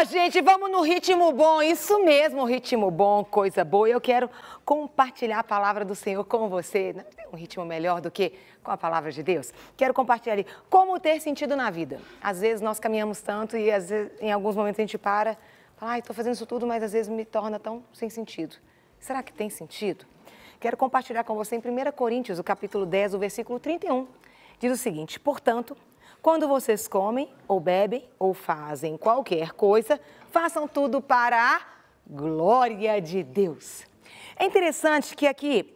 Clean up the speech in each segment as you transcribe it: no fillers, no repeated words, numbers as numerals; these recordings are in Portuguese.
Gente, vamos no ritmo bom, isso mesmo, ritmo bom, coisa boa. Eu quero compartilhar a palavra do Senhor com você. Não tem um ritmo melhor do que com a palavra de Deus? Quero compartilhar ali como ter sentido na vida. Às vezes nós caminhamos tanto e às vezes, em alguns momentos a gente para, fala, ai, estou fazendo isso tudo, mas às vezes me torna tão sem sentido. Será que tem sentido? Quero compartilhar com você em 1 Coríntios, o capítulo 10, o versículo 31. Diz o seguinte, portanto, quando vocês comem, ou bebem, ou fazem qualquer coisa, façam tudo para a glória de Deus. É interessante que aqui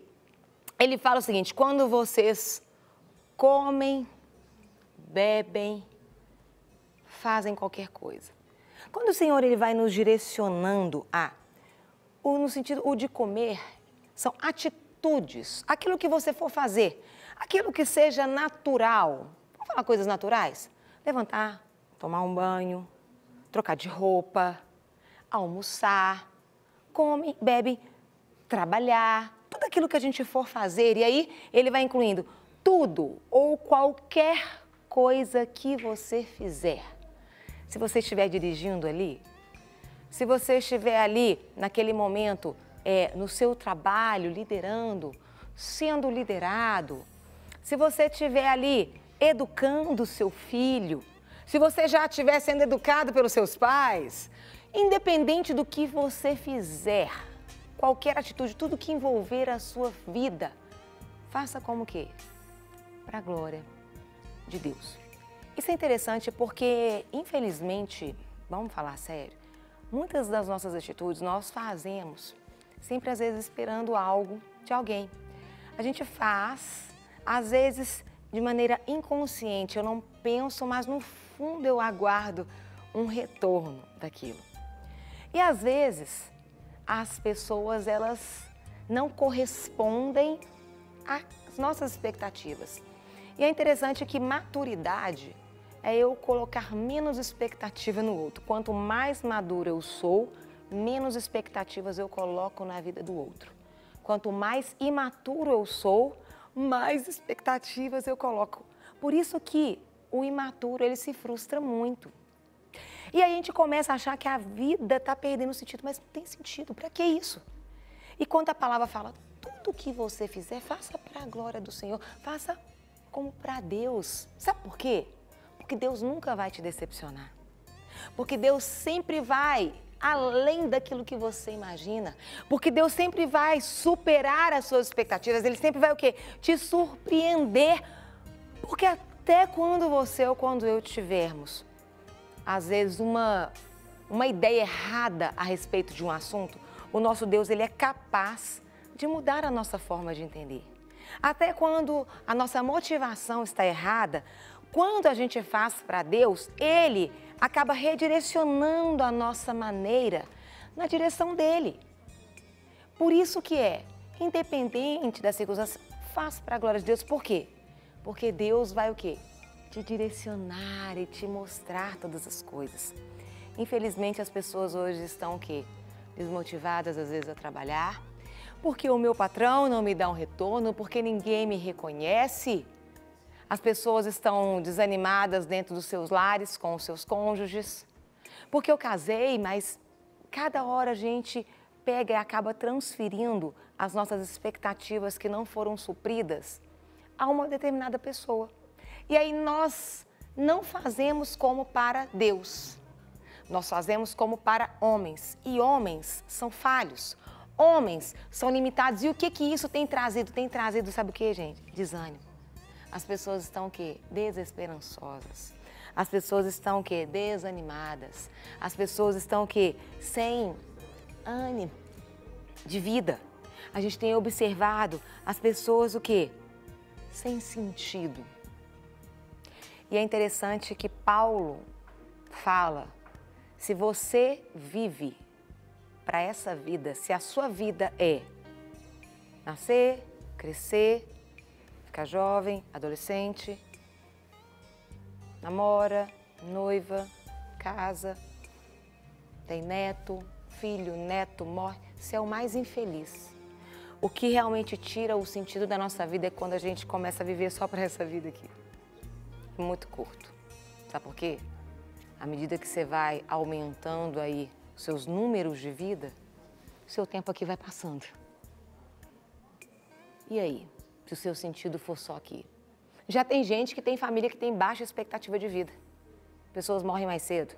ele fala o seguinte, quando vocês comem, bebem, fazem qualquer coisa. Quando o Senhor ele vai nos direcionando no sentido de comer, são atitudes, aquilo que você for fazer, aquilo que seja natural. Vamos falar coisas naturais? Levantar, tomar um banho, trocar de roupa, almoçar, come, bebe, trabalhar, tudo aquilo que a gente for fazer. E aí ele vai incluindo tudo ou qualquer coisa que você fizer. Se você estiver dirigindo ali, se você estiver ali naquele momento, no seu trabalho, liderando, sendo liderado, se você estiver ali educando o seu filho, se você já estiver sendo educado pelos seus pais, independente do que você fizer, qualquer atitude, tudo que envolver a sua vida, faça como que? Para a glória de Deus. Isso é interessante porque, infelizmente, vamos falar sério, muitas das nossas atitudes nós fazemos, sempre às vezes esperando algo de alguém. A gente faz, às vezes, de maneira inconsciente, eu não penso, mas no fundo eu aguardo um retorno daquilo. E às vezes, as pessoas, elas não correspondem às nossas expectativas. E é interessante que maturidade é eu colocar menos expectativa no outro. Quanto mais madura eu sou, menos expectativas eu coloco na vida do outro. Quanto mais imaturo eu sou, mais expectativas eu coloco. Por isso que o imaturo, ele se frustra muito. E aí a gente começa a achar que a vida está perdendo sentido, mas não tem sentido, para que isso? E quando a palavra fala, tudo que você fizer, faça para a glória do Senhor, faça como para Deus. Sabe por quê? Porque Deus nunca vai te decepcionar. Porque Deus sempre vai além daquilo que você imagina. Porque Deus sempre vai superar as suas expectativas. Ele sempre vai o quê? Te surpreender. Porque até quando você ou quando eu tivermos, às vezes, uma ideia errada a respeito de um assunto, o nosso Deus, ele é capaz de mudar a nossa forma de entender. Até quando a nossa motivação está errada, quando a gente faz para Deus, Ele acaba redirecionando a nossa maneira na direção dEle. Por isso que independente das circunstâncias, faça para a glória de Deus. Por quê? Porque Deus vai o quê? Te direcionar e te mostrar todas as coisas. Infelizmente, as pessoas hoje estão o quê? Desmotivadas, às vezes, a trabalhar, porque o meu patrão não me dá um retorno, porque ninguém me reconhece. As pessoas estão desanimadas dentro dos seus lares, com os seus cônjuges. Porque eu casei, mas cada hora a gente pega e acaba transferindo as nossas expectativas que não foram supridas a uma determinada pessoa. E aí nós não fazemos como para Deus. Nós fazemos como para homens. E homens são falhos. Homens são limitados. E o que isso tem trazido? Tem trazido, sabe o que, gente? Desânimo. As pessoas estão o quê? Desesperançosas. As pessoas estão o quê? Desanimadas. As pessoas estão o quê? Sem ânimo de vida. A gente tem observado as pessoas o quê? Sem sentido. E é interessante que Paulo fala, se você vive para essa vida, se a sua vida é nascer, crescer, ficar jovem, adolescente, namora, noiva, casa, tem neto, filho, neto, morre, você é o mais infeliz. O que realmente tira o sentido da nossa vida é quando a gente começa a viver só para essa vida aqui. Muito curto. Sabe por quê? à medida que você vai aumentando aí os seus números de vida, seu tempo aqui vai passando. E aí, se o seu sentido for só aqui? Já tem gente que tem família que tem baixa expectativa de vida. Pessoas morrem mais cedo.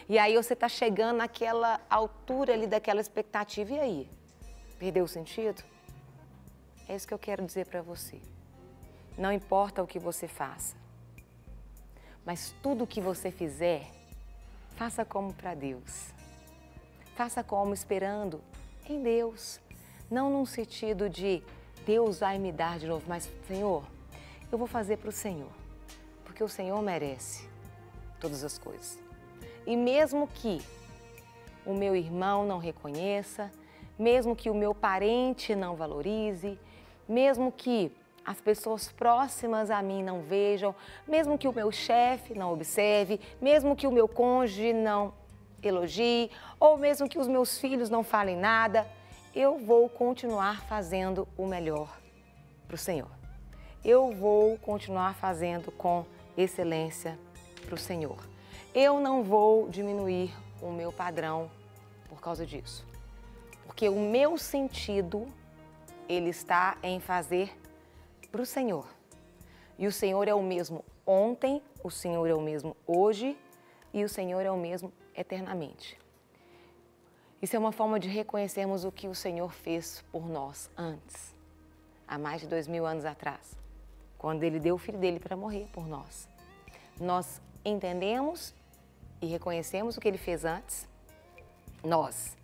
E aí você está chegando naquela altura ali daquela expectativa, e aí? Perdeu o sentido? É isso que eu quero dizer para você. Não importa o que você faça, mas tudo o que você fizer, faça como para Deus. Faça como esperando em Deus. Não num sentido de Deus vai me dar de novo, mas Senhor, eu vou fazer para o Senhor, porque o Senhor merece todas as coisas. E mesmo que o meu irmão não reconheça, mesmo que o meu parente não valorize, mesmo que as pessoas próximas a mim não vejam, mesmo que o meu chefe não observe, mesmo que o meu cônjuge não elogie, ou mesmo que os meus filhos não falem nada, eu vou continuar fazendo o melhor para o Senhor. Eu vou continuar fazendo com excelência para o Senhor. Eu não vou diminuir o meu padrão por causa disso. Porque o meu sentido, ele está em fazer para o Senhor. E o Senhor é o mesmo ontem, o Senhor é o mesmo hoje e o Senhor é o mesmo eternamente. Isso é uma forma de reconhecermos o que o Senhor fez por nós antes, há mais de 2000 anos atrás, quando Ele deu o Filho dele para morrer por nós. Nós entendemos e reconhecemos o que Ele fez antes, nós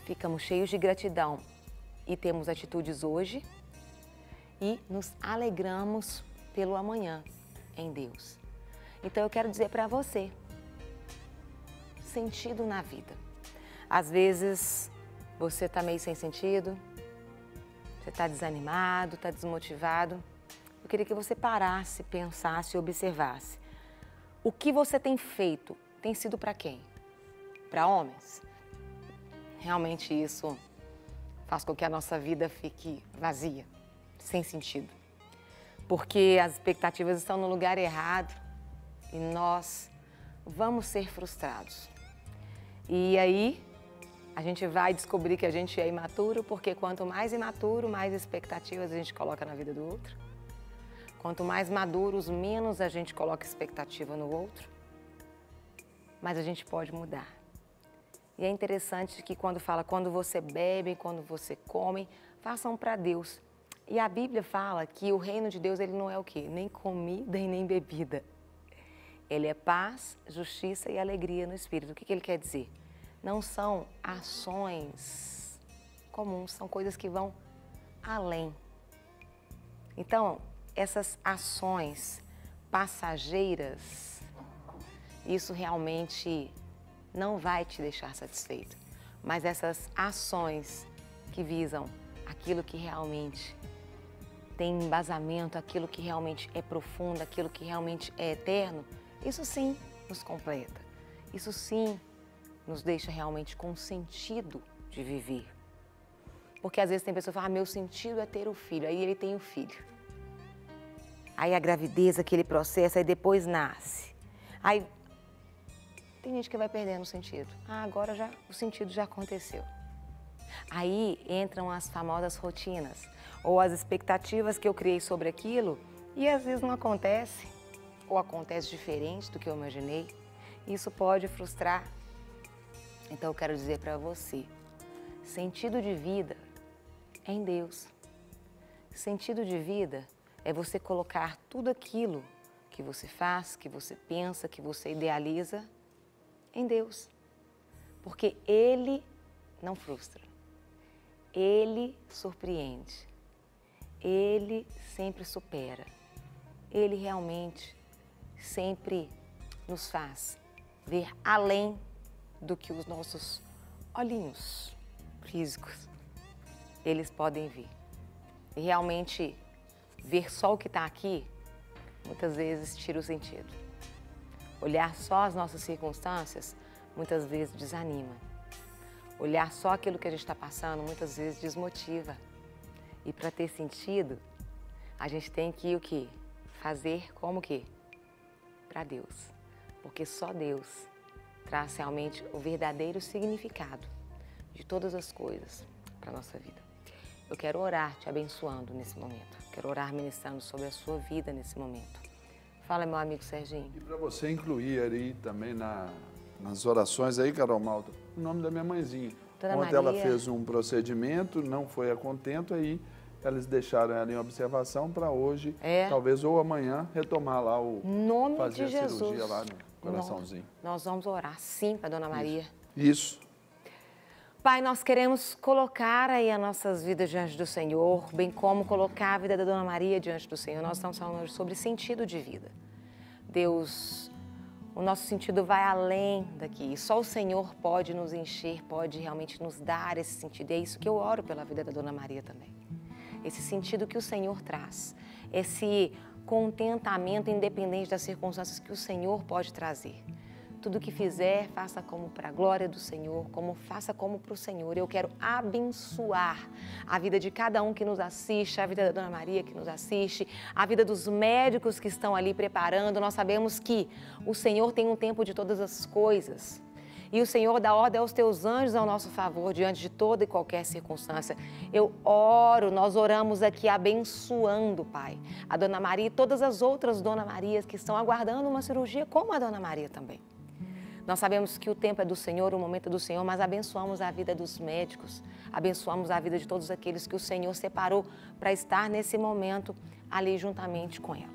ficamos cheios de gratidão e temos atitudes hoje e nos alegramos pelo amanhã em Deus. Então eu quero dizer para você, sentido na vida. Às vezes você está meio sem sentido, você está desanimado, está desmotivado. Eu queria que você parasse, pensasse e observasse. O que você tem feito tem sido para quem? Para homens? Realmente isso faz com que a nossa vida fique vazia, sem sentido. Porque as expectativas estão no lugar errado e nós vamos ser frustrados. E aí a gente vai descobrir que a gente é imaturo, porque quanto mais imaturo, mais expectativas a gente coloca na vida do outro. Quanto mais maduros, menos a gente coloca expectativa no outro. Mas a gente pode mudar. E é interessante que quando você bebe, quando você come, façam para Deus. E a Bíblia fala que o reino de Deus ele não é o quê? Nem comida e nem bebida. Ele é paz, justiça e alegria no Espírito. O que ele quer dizer? Não são ações comuns, são coisas que vão além. Então, essas ações passageiras, isso realmente não vai te deixar satisfeito. Mas essas ações que visam aquilo que realmente tem embasamento, aquilo que realmente é profundo, aquilo que realmente é eterno, isso sim nos completa. Isso sim nos deixa realmente com sentido de viver. Porque às vezes tem pessoa que fala, meu sentido é ter o filho, aí ele tem o filho. Aí a gravidez, aquele processo, aí depois nasce. Aí tem gente que vai perdendo o sentido. Agora já o sentido já aconteceu. Aí entram as famosas rotinas, ou as expectativas que eu criei sobre aquilo, e às vezes não acontece, ou acontece diferente do que eu imaginei. Isso pode frustrar. Então eu quero dizer para você, sentido de vida é em Deus. Sentido de vida é você colocar tudo aquilo que você faz, que você pensa, que você idealiza em Deus. Porque Ele não frustra. Ele surpreende. Ele sempre supera. Ele realmente sempre nos faz ver além do que os nossos olhinhos físicos, eles podem ver. E realmente, ver só o que está aqui, muitas vezes tira o sentido. Olhar só as nossas circunstâncias, muitas vezes desanima. Olhar só aquilo que a gente está passando, muitas vezes desmotiva. E para ter sentido, a gente tem que o quê? Fazer como o quê? Para Deus. porque só Deus traz realmente o verdadeiro significado de todas as coisas para a nossa vida. Eu quero orar te abençoando nesse momento. Quero orar ministrando sobre a sua vida nesse momento. Fala, meu amigo Serginho. E para você incluir aí também nas orações aí, Carol Malta, o nome da minha mãezinha. Dona Ontem Maria. ela fez um procedimento, não foi a contento, aí eles deixaram ela em observação para hoje, talvez ou amanhã, retomar lá fazer a cirurgia lá no coraçãozinho. Nós vamos orar sim para Dona Maria. Isso. Pai, nós queremos colocar aí as nossas vidas diante do Senhor, bem como colocar a vida da Dona Maria diante do Senhor. Nós estamos falando hoje sobre sentido de vida. Deus, o nosso sentido vai além daqui. Só o Senhor pode nos encher, pode realmente nos dar esse sentido. E é isso que eu oro pela vida da Dona Maria também. Esse sentido que o Senhor traz, esse contentamento independente das circunstâncias que o Senhor pode trazer. Tudo que fizer, faça como para a glória do Senhor, faça como para o Senhor. Eu quero abençoar a vida de cada um que nos assiste, a vida da Dona Maria que nos assiste, a vida dos médicos que estão ali preparando. Nós sabemos que o Senhor tem um tempo de todas as coisas. E o Senhor dá ordem aos teus anjos ao nosso favor, diante de toda e qualquer circunstância. Eu oro, nós oramos aqui abençoando, Pai, a Dona Maria e todas as outras Dona Marias que estão aguardando uma cirurgia, como a Dona Maria também. Nós sabemos que o tempo é do Senhor, o momento é do Senhor, mas abençoamos a vida dos médicos, abençoamos a vida de todos aqueles que o Senhor separou para estar nesse momento ali juntamente com ela.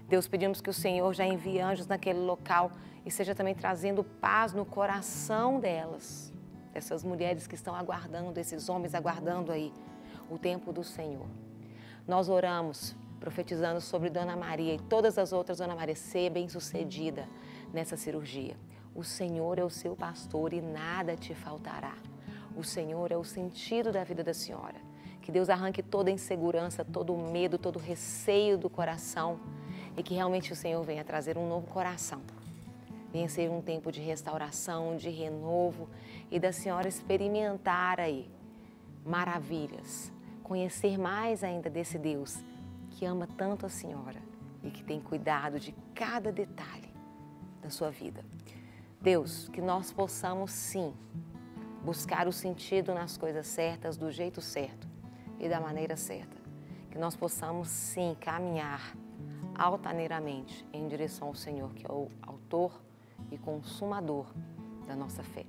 Deus, pedimos que o Senhor já envie anjos naquele local e seja também trazendo paz no coração delas, dessas mulheres que estão aguardando, esses homens aguardando aí o tempo do Senhor. Nós oramos, profetizando sobre Dona Maria e todas as outras Dona Maria, ser bem-sucedida nessa cirurgia. O Senhor é o seu pastor e nada te faltará. O Senhor é o sentido da vida da senhora. Que Deus arranque toda insegurança, todo o medo, todo o receio do coração e que realmente o Senhor venha trazer um novo coração. Venha ser um tempo de restauração, de renovo e da senhora experimentar aí maravilhas, conhecer mais ainda desse Deus que ama tanto a senhora e que tem cuidado de cada detalhe da sua vida. Deus, que nós possamos sim buscar o sentido nas coisas certas, do jeito certo e da maneira certa. Que nós possamos sim caminhar altaneiramente em direção ao Senhor, que é o autor e consumador da nossa fé.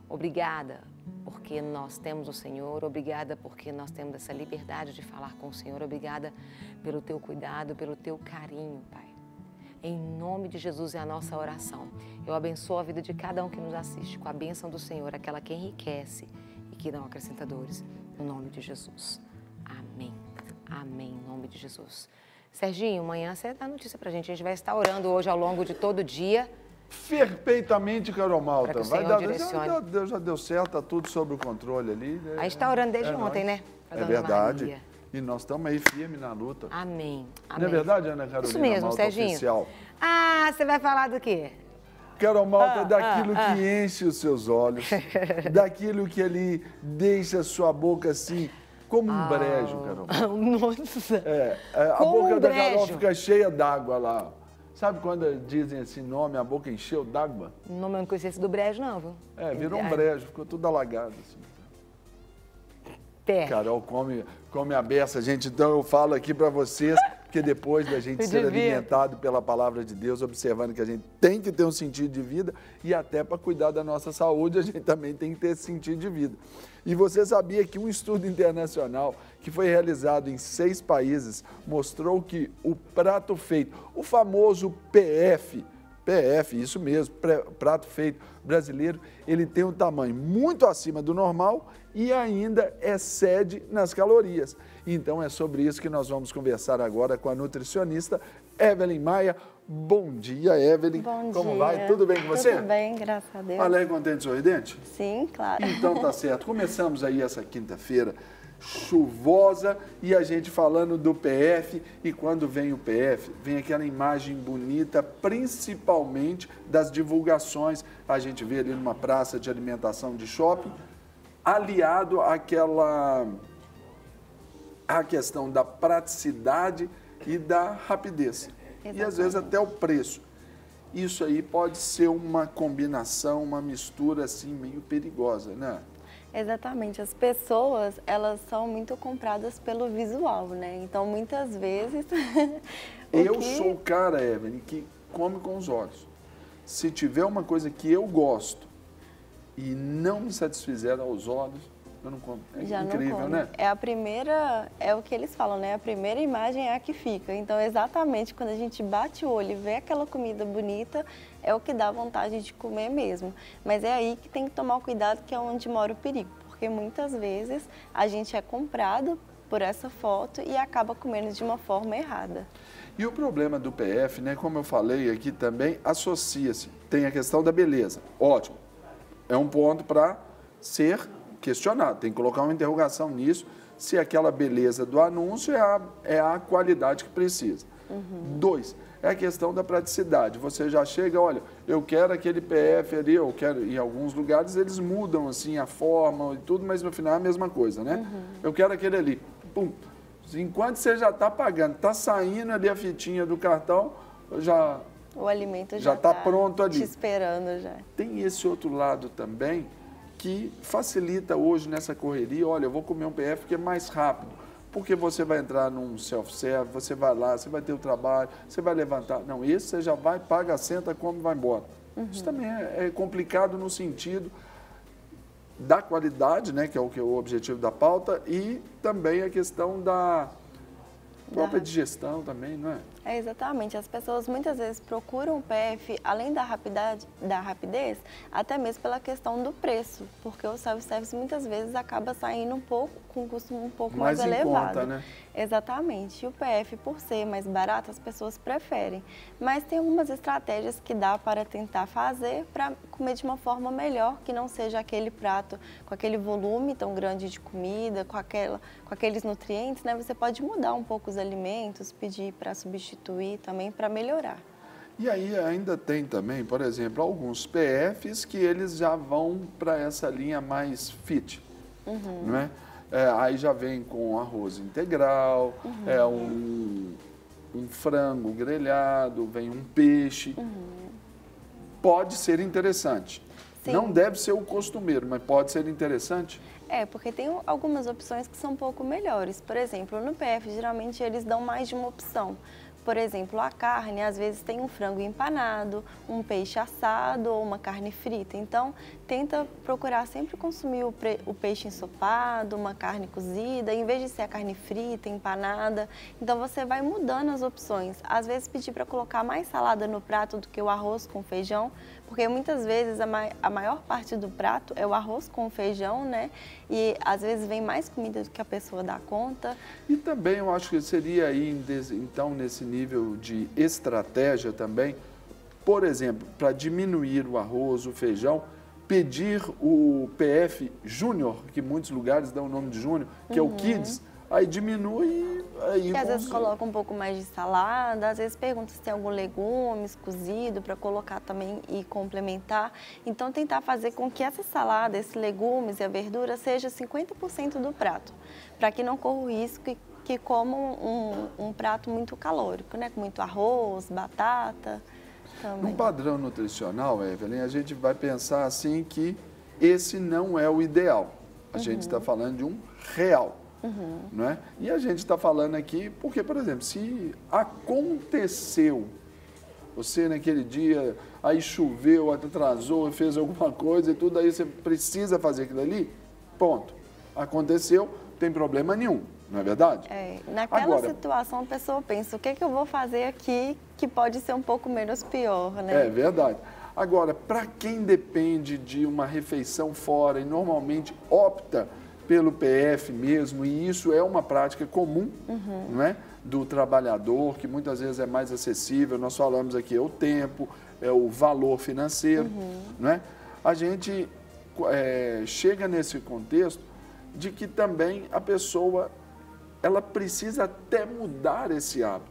Obrigada porque nós temos o Senhor, obrigada porque nós temos essa liberdade de falar com o Senhor, obrigada pelo teu cuidado, pelo teu carinho, Pai. Em nome de Jesus é a nossa oração. Eu abençoo a vida de cada um que nos assiste com a bênção do Senhor, aquela que enriquece e que não acrescenta dores. No nome de Jesus. Amém. Amém. Em nome de Jesus. Serginho, amanhã você dá notícia pra gente. A gente vai estar orando hoje ao longo de todo o dia. Perfeitamente, Carol Malta. Para que o Senhor direcione. Deus já deu certo, está tudo sob o controle ali. A gente está orando desde ontem, né? É verdade. Maria. E nós estamos aí firmes na luta. Amém. Amém. Não é verdade, Ana Carolina? Isso mesmo, Malta Serginho. Oficial. Ah, você vai falar do quê? Carol Malta, daquilo que enche os seus olhos, daquilo que ali deixa a sua boca assim, como um brejo, Carol Malta. Nossa. A boca da Carol fica cheia d'água lá. Sabe quando dizem assim, nome, a boca encheu d'água? Não, eu não conhecia esse do brejo, não, viu? Virou um brejo, ficou tudo alagado assim. Carol come a beça, gente. Então eu falo aqui para vocês que depois da gente ser alimentado pela palavra de Deus, observando que a gente tem que ter um sentido de vida e até para cuidar da nossa saúde, a gente também tem que ter esse sentido de vida. E você sabia que um estudo internacional que foi realizado em 6 países mostrou que o prato feito, o famoso PF, isso mesmo, prato feito brasileiro, ele tem um tamanho muito acima do normal e ainda excede nas calorias. Então é sobre isso que nós vamos conversar agora com a nutricionista Evelyn Maia. Bom dia, Evelyn. Bom dia. Como vai? Tudo bem com você? Tudo bem, graças a Deus. Alegre, contente, sorridente? Sim, claro. Então tá certo. Começamos aí essa quinta-feira chuvosa e a gente falando do PF, e quando vem o PF, vem aquela imagem bonita, principalmente das divulgações, a gente vê ali numa praça de alimentação de shopping, aliado à questão da praticidade e da rapidez, e às vezes até o preço. isso aí pode ser uma combinação, uma mistura assim meio perigosa, né? Exatamente. As pessoas, elas são muito compradas pelo visual, né? Então, muitas vezes... Sou o cara, Evelyn, que come com os olhos. Se tiver uma coisa que eu gosto e não me satisfizer aos olhos, eu não como. É já incrível, não come. Né? É a primeira, é o que eles falam, né? A primeira imagem é a que fica. Então, exatamente, quando a gente bate o olho e vê aquela comida bonita, é o que dá vontade de comer mesmo. Mas é aí que tem que tomar cuidado, que é onde mora o perigo. Porque muitas vezes a gente é comprado por essa foto e acaba comendo de uma forma errada. E o problema do PF, né, como eu falei aqui também, associa-se. Tem a questão da beleza. Ótimo. É um ponto para ser questionado. Tem que colocar uma interrogação nisso, se aquela beleza do anúncio é a qualidade que precisa. 2, é a questão da praticidade. Você já chega, olha, eu quero aquele PF ali, eu quero, em alguns lugares eles mudam assim a forma e tudo, mas no final é a mesma coisa, né? Eu quero aquele ali. Pum. Enquanto você já está pagando, está saindo ali a fitinha do cartão, o alimento já está pronto ali. Te esperando já. Tem esse outro lado também que facilita hoje nessa correria. Olha, eu vou comer um PF que é mais rápido, porque você vai entrar num self-service, você vai lá, você vai ter o trabalho, você vai levantar. Não, esse você já vai, paga, senta, come e vai embora. Isso também é complicado no sentido da qualidade, né, que é o objetivo da pauta, e também a questão da própria digestão também, não é? É, exatamente. As pessoas muitas vezes procuram o PF, além da rapidez, até mesmo pela questão do preço, porque o self-service muitas vezes acaba saindo com um custo um pouco mais elevado. Conta, né? Exatamente. E o PF, por ser mais barato, as pessoas preferem. Mas tem algumas estratégias que dá para tentar fazer para comer de uma forma melhor, que não seja aquele prato com aquele volume tão grande de comida, com aqueles nutrientes, né? Você pode mudar um pouco os alimentos, pedir para substituir também, para melhorar. E aí ainda tem também, por exemplo, alguns PFs que eles já vão para essa linha mais fit, não é? Aí já vem com arroz integral, um frango grelhado, vem um peixe. Pode ser interessante. Sim. Não deve ser o costumeiro, mas pode ser interessante. Porque tem algumas opções que são um pouco melhores. Por exemplo, no PF, geralmente eles dão mais de uma opção. Por exemplo, a carne, às vezes tem um frango empanado, um peixe assado ou uma carne frita. Então, tenta procurar sempre consumir o peixe ensopado, uma carne cozida, em vez de ser a carne frita, empanada. Então, você vai mudando as opções. Às vezes, pedir para colocar mais salada no prato do que o arroz com feijão, porque muitas vezes a maior parte do prato é o arroz com feijão, né? E às vezes vem mais comida do que a pessoa dá conta. E também eu acho que seria aí, então, nesse nível de estratégia também, por exemplo, para diminuir o arroz, o feijão, pedir o PF Júnior, que muitos lugares dão o nome de Júnior, que é o Kids, aí diminui. Aí às vezes coloca um pouco mais de salada, às vezes pergunta se tem algum legumes cozido para colocar também e complementar. Então, tentar fazer com que essa salada, esses legumes e a verdura seja 50% do prato, para que não corra o risco que comam um prato muito calórico, né? Com muito arroz, batata. Também. No padrão nutricional, Evelyn, a gente vai pensar assim que esse não é o ideal. A gente está falando de um real. Não é? E a gente está falando aqui porque, por exemplo, se aconteceu, você naquele dia, aí choveu, atrasou, fez alguma coisa e tudo, aí você precisa fazer aquilo ali, ponto. Aconteceu, não tem problema nenhum, não é verdade? Naquela situação a pessoa pensa, o que eu vou fazer aqui que pode ser um pouco menos pior, né? É verdade. Agora, para quem depende de uma refeição fora e normalmente opta pelo PF mesmo, e isso é uma prática comum, não é? Do trabalhador, que muitas vezes é mais acessível, nós falamos aqui, é o tempo, é o valor financeiro, não é? A gente chega nesse contexto de que também a pessoa, ela precisa até mudar esse hábito.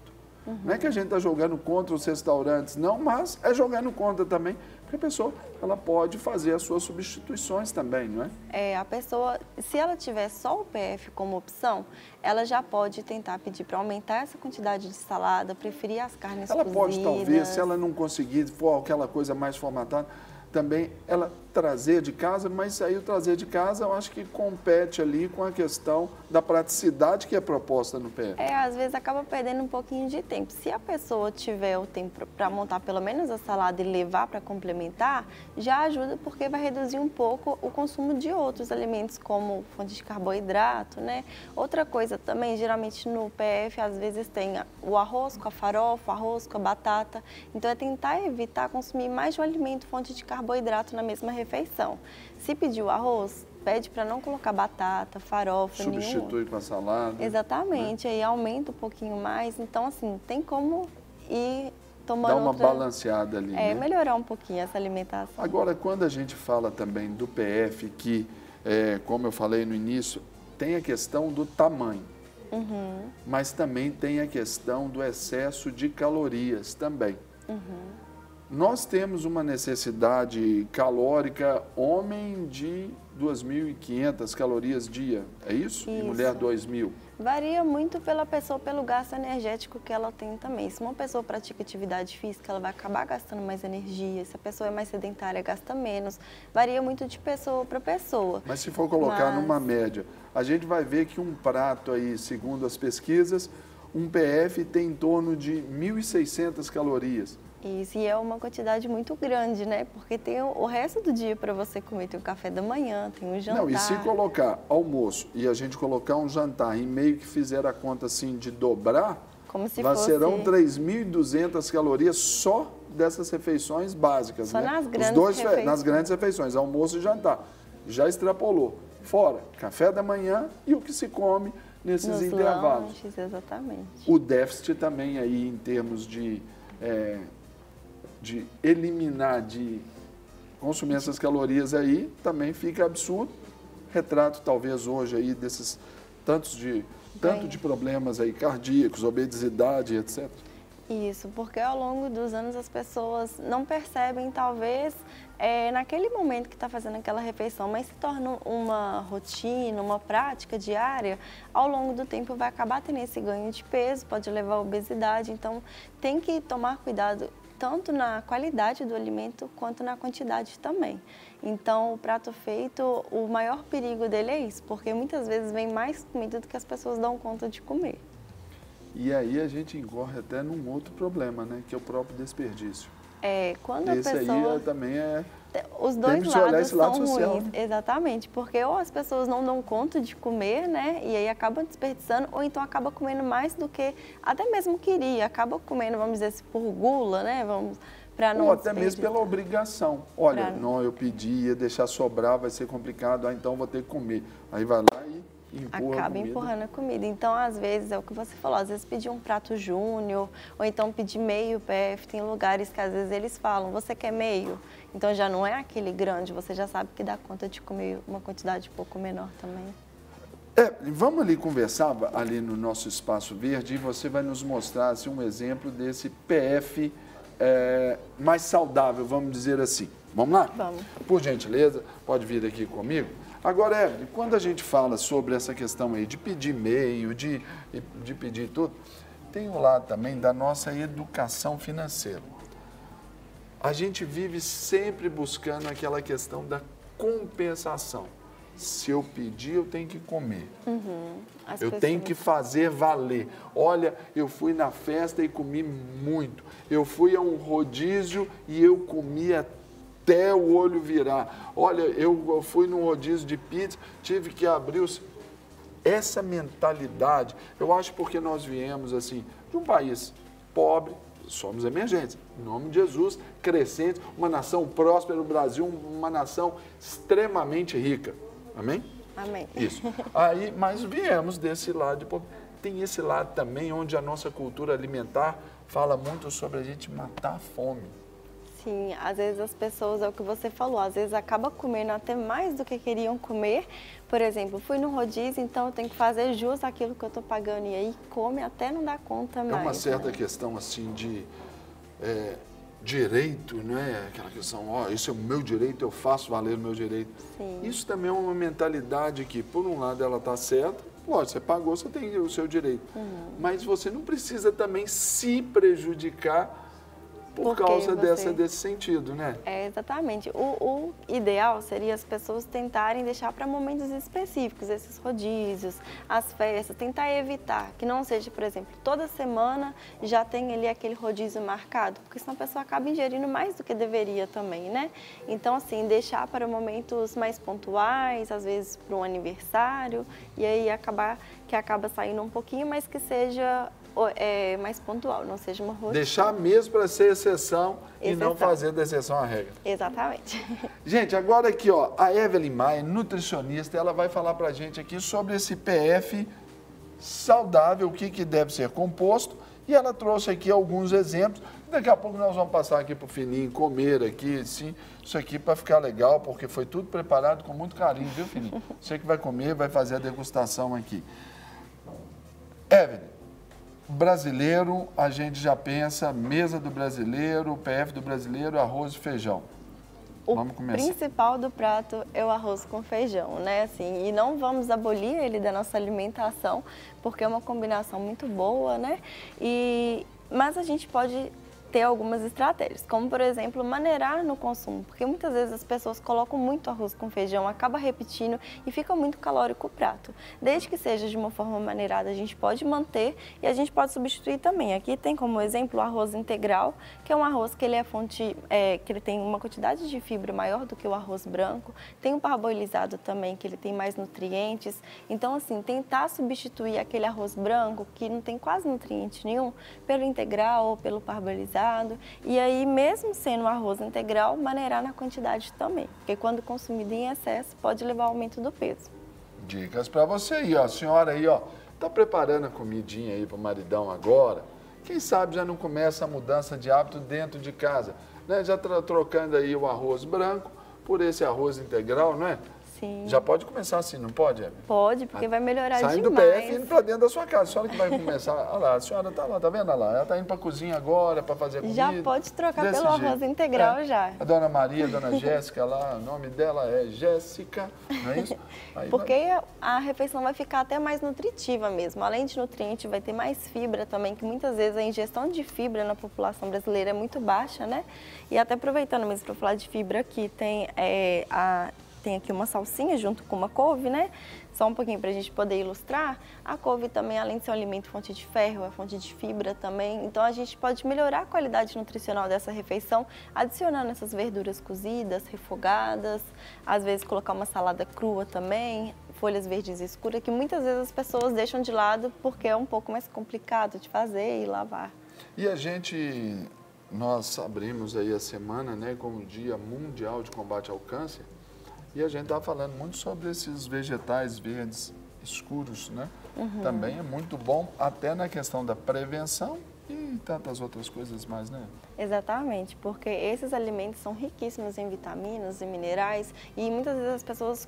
Não é que a gente está jogando contra os restaurantes, não, mas é jogando contra também, porque a pessoa ela pode fazer as suas substituições também, não é? A pessoa, se ela tiver só o PF como opção, ela já pode tentar pedir para aumentar essa quantidade de salada, preferir as carnes Ela cozidas. pode, talvez, se ela não conseguir, for aquela coisa mais formatada, também ela trazer de casa, mas aí o trazer de casa eu acho que compete ali com a questão da praticidade que é proposta no PF. Às vezes acaba perdendo um pouquinho de tempo. Se a pessoa tiver o tempo para montar pelo menos a salada e levar para complementar, já ajuda porque vai reduzir um pouco o consumo de outros alimentos, como fonte de carboidrato, né? Outra coisa também, geralmente no PF, às vezes tem o arroz com a farofa, o arroz com a batata. Então é tentar evitar consumir mais de um alimento, fonte de carboidrato na mesma refeição. Se pedir o arroz, pede para não colocar batata, farofa, substitui com a salada. Exatamente, né? Aí aumenta um pouquinho mais. Então, assim, tem como ir tomando dá uma balanceada ali, né? Melhorar um pouquinho essa alimentação. Agora, quando a gente fala também do PF, que, como eu falei no início, tem a questão do tamanho. Mas também tem a questão do excesso de calorias também. Nós temos uma necessidade calórica, homem de 2.500 calorias dia, é isso? E mulher 2.000? Varia muito pela pessoa, pelo gasto energético que ela tem também. Se uma pessoa pratica atividade física, ela vai acabar gastando mais energia. Se a pessoa é mais sedentária, gasta menos. Varia muito de pessoa para pessoa. Mas se for colocar numa média, a gente vai ver que um prato aí, segundo as pesquisas, um PF tem em torno de 1.600 calorias. Isso, e é uma quantidade muito grande, né? Porque tem o resto do dia para você comer. Tem o café da manhã, tem o jantar. Não, e se colocar almoço e a gente colocar um jantar e meio que fizer a conta assim de dobrar, como se serão 3.200 calorias só dessas refeições básicas, só né? nas grandes refeições. Nas grandes refeições, almoço e jantar. Já extrapolou. Fora café da manhã e o que se come nesses intervalos. Lanches, exatamente. O déficit também aí em termos de eliminar, de consumir essas calorias aí, também fica absurdo. Retrato talvez hoje aí desses tanto de problemas aí cardíacos, obesidade, etc. Isso, porque ao longo dos anos as pessoas não percebem, talvez, naquele momento que está fazendo aquela refeição, mas se torna uma rotina, uma prática diária, ao longo do tempo vai acabar tendo esse ganho de peso, pode levar à obesidade, então tem que tomar cuidado tanto na qualidade do alimento quanto na quantidade também. Então, o prato feito, o maior perigo dele é isso, porque muitas vezes vem mais comida do que as pessoas dão conta de comer. E aí a gente incorre até num outro problema, né, que é o próprio desperdício. Quando a pessoa... Esse aí também os dois lados são ruins, né? Exatamente, porque ou as pessoas não dão conta de comer, né, e aí acabam desperdiçando, ou então acaba comendo mais do que até mesmo queria, acaba comendo, vamos dizer assim, por gula, né, para não ou até mesmo pela obrigação. Olha, não, eu pedi, ia deixar sobrar, vai ser complicado, então vou ter que comer. Aí vai lá e empurra acaba empurrando a comida. Então, às vezes, é o que você falou, às vezes pedir um prato júnior, ou então pedir meio PF. Tem lugares que às vezes eles falam, você quer meio? Então já não é aquele grande, você já sabe que dá conta de comer uma quantidade um pouco menor também. Vamos ali conversar ali no nosso espaço verde e você vai nos mostrar assim, um exemplo desse PF mais saudável, vamos dizer assim. Vamos lá? Vamos. Por gentileza, pode vir aqui comigo. Agora, Evelyn, quando a gente fala sobre essa questão aí de pedir meio, de pedir tudo, tem o lado também da nossa educação financeira. A gente vive sempre buscando aquela questão da compensação. Se eu pedir, eu tenho que comer. Eu tenho que fazer valer. Olha, eu fui na festa e comi muito. Eu fui a um rodízio e eu comi até o olho virar. Olha, eu fui num rodízio de pizza, tive que abrir os... Essa mentalidade, eu acho porque nós viemos assim de um país pobre, somos emergentes, em nome de Jesus, crescentes, uma nação próspera, o Brasil, uma nação extremamente rica. Amém? Amém. Isso. Aí, mas viemos desse lado de pobre. Tem esse lado também onde a nossa cultura alimentar fala muito sobre a gente matar a fome. Sim, às vezes as pessoas, é o que você falou, às vezes acaba comendo até mais do que queriam comer. Por exemplo, fui no rodízio, então eu tenho que fazer jus àquilo que eu estou pagando. E aí come até não dar conta mais. É uma certa questão assim de direito, né? Aquela questão, ó, esse é o meu direito, eu faço valer o meu direito. Sim. Isso também é uma mentalidade que, por um lado, ela está certa, lógico, você pagou, você tem o seu direito. Mas você não precisa também se prejudicar por causa desse sentido, né? É, exatamente. O ideal seria as pessoas tentarem deixar para momentos específicos, esses rodízios, as festas, tentar evitar que não seja, por exemplo, toda semana já tem ali aquele rodízio marcado, porque senão a pessoa acaba ingerindo mais do que deveria também, né? Então, assim, deixar para momentos mais pontuais, às vezes para um aniversário, e aí acaba saindo um pouquinho, mas que seja mais pontual, não seja uma rotina. Deixar mesmo para ser exceção e não fazer da exceção a regra. Exatamente. Gente, agora aqui, ó, a Evelyn Maia, nutricionista, ela vai falar para a gente aqui sobre esse PF saudável, o que deve ser composto, e ela trouxe aqui alguns exemplos. Daqui a pouco nós vamos passar aqui para o Fininho comer aqui, sim, isso aqui para ficar legal, porque foi tudo preparado com muito carinho, viu, Fininho? Você que vai comer, vai fazer a degustação aqui. Evelyn, brasileiro, a gente já pensa mesa do brasileiro, PF do brasileiro, arroz e feijão. Vamos começar. O principal do prato é o arroz com feijão, né? Assim, e não vamos abolir ele da nossa alimentação, porque é uma combinação muito boa, né? Mas a gente pode ter algumas estratégias, como por exemplo, maneirar no consumo, porque muitas vezes as pessoas colocam muito arroz com feijão, acaba repetindo e fica muito calórico o prato. Desde que seja de uma forma maneirada, a gente pode manter e a gente pode substituir também. Aqui tem como exemplo o arroz integral, que é um arroz que ele é que ele tem uma quantidade de fibra maior do que o arroz branco. Tem o parboilizado também, que ele tem mais nutrientes. Então, assim, tentar substituir aquele arroz branco, que não tem quase nutriente nenhum, pelo integral ou pelo parboilizado. E aí, mesmo sendo um arroz integral, maneirar na quantidade também, porque quando consumido em excesso, pode levar ao aumento do peso. Dicas para você aí, ó. A senhora aí, ó, tá preparando a comidinha aí para o maridão agora. Quem sabe já não começa a mudança de hábito dentro de casa, né? Já trocando aí o arroz branco por esse arroz integral, não é? Sim. Já pode começar assim, não pode, Evelyn? Pode, porque vai melhorar saindo demais. Saindo do PF e indo para dentro da sua casa. A senhora que vai começar, olha lá, a senhora tá lá, tá vendo? Olha lá, ela tá indo para a cozinha agora para fazer comida. Já pode trocar pelo arroz integral já. A dona Maria, a dona Jéssica lá, o nome dela é Jéssica, não é isso? Aí porque a refeição vai ficar até mais nutritiva mesmo. Além de nutriente, vai ter mais fibra também, que muitas vezes a ingestão de fibra na população brasileira é muito baixa, né? E até aproveitando mesmo para falar de fibra aqui, tem aqui uma salsinha junto com uma couve, né? Só um pouquinho para a gente poder ilustrar. A couve também, além de ser um alimento fonte de ferro, é fonte de fibra também. Então, a gente pode melhorar a qualidade nutricional dessa refeição, adicionando essas verduras cozidas, refogadas, às vezes colocar uma salada crua também, folhas verdes escuras, que muitas vezes as pessoas deixam de lado porque é um pouco mais complicado de fazer e lavar. E nós abrimos aí a semana, né, como o Dia Mundial de Combate ao Câncer. E a gente está falando muito sobre esses vegetais verdes escuros, né? Também é muito bom, até na questão da prevenção e tantas outras coisas mais, né? Exatamente, porque esses alimentos são riquíssimos em vitaminas e minerais e muitas vezes as pessoas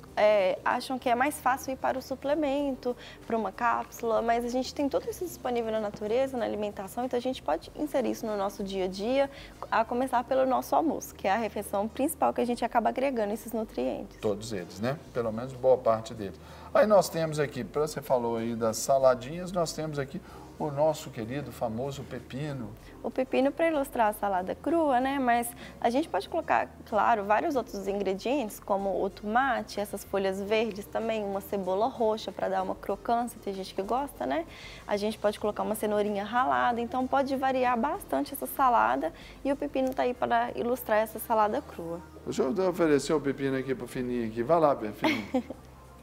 acham que é mais fácil ir para o suplemento, para uma cápsula, mas a gente tem tudo isso disponível na natureza, na alimentação, então a gente pode inserir isso no nosso dia a dia, a começar pelo nosso almoço, que é a refeição principal que a gente acaba agregando esses nutrientes. Todos eles, né? Pelo menos boa parte deles. Aí nós temos aqui, você falou aí das saladinhas, nós temos aqui o nosso querido famoso pepino. O pepino para ilustrar a salada crua, né? Mas a gente pode colocar, claro, vários outros ingredientes, como o tomate, essas folhas verdes também, uma cebola roxa para dar uma crocância, tem gente que gosta, né? A gente pode colocar uma cenourinha ralada, então pode variar bastante essa salada e o pepino está aí para ilustrar essa salada crua. Deixa eu oferecer o pepino aqui para o Fininho aqui. Vai lá, Fininho.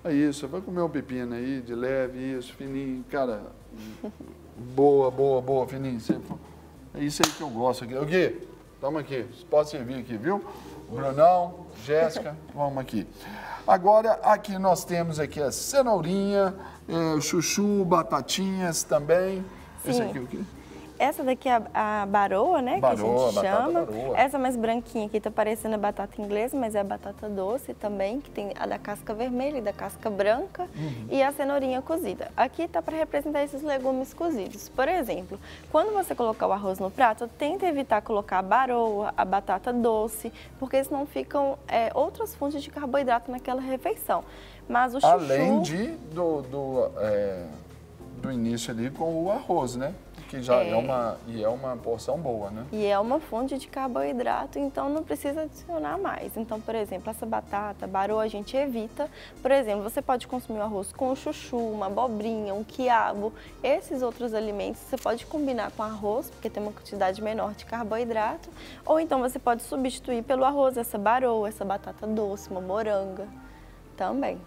É isso, vai comer um pepino aí, de leve, isso, Fininho. Cara, boa, Fininho. É isso aí que eu gosto aqui. O Gui, toma aqui, pode servir aqui, viu? Brunão, Jéssica, vamos aqui. Agora, aqui nós temos aqui a cenourinha, chuchu, batatinhas também. Sim. Esse aqui o quê? Essa daqui é a baroa, né? Baroa, que a gente chama. Baroa. Essa mais branquinha aqui tá parecendo a batata inglesa, mas é a batata doce também, que tem a da casca vermelha e da casca branca, e a cenourinha cozida. Aqui tá para representar esses legumes cozidos. Por exemplo, quando você colocar o arroz no prato, tenta evitar colocar a baroa, a batata doce, porque senão ficam outras fontes de carboidrato naquela refeição. Mas o chuchu... Além do início ali com o arroz, né? Que já é uma porção boa, né? E é uma fonte de carboidrato, então não precisa adicionar mais. Então, por exemplo, essa batata, baroa, a gente evita. Por exemplo, você pode consumir o arroz com chuchu, uma abobrinha, um quiabo. Esses outros alimentos você pode combinar com arroz, porque tem uma quantidade menor de carboidrato. Ou então você pode substituir pelo arroz essa baroa, essa batata doce, uma moranga também.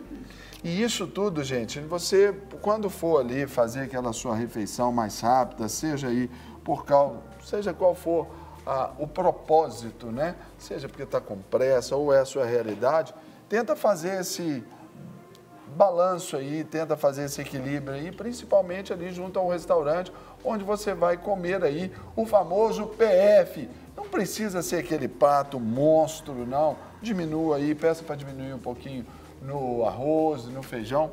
E isso tudo, gente, você, quando for ali fazer aquela sua refeição mais rápida, seja aí seja qual for o propósito, né? Seja porque está com pressa ou é a sua realidade, tenta fazer esse balanço aí, tenta fazer esse equilíbrio aí, principalmente ali junto ao restaurante, onde você vai comer aí o famoso PF. Não precisa ser aquele prato monstro, não. Diminua aí, peça para diminuir um pouquinho no arroz, no feijão,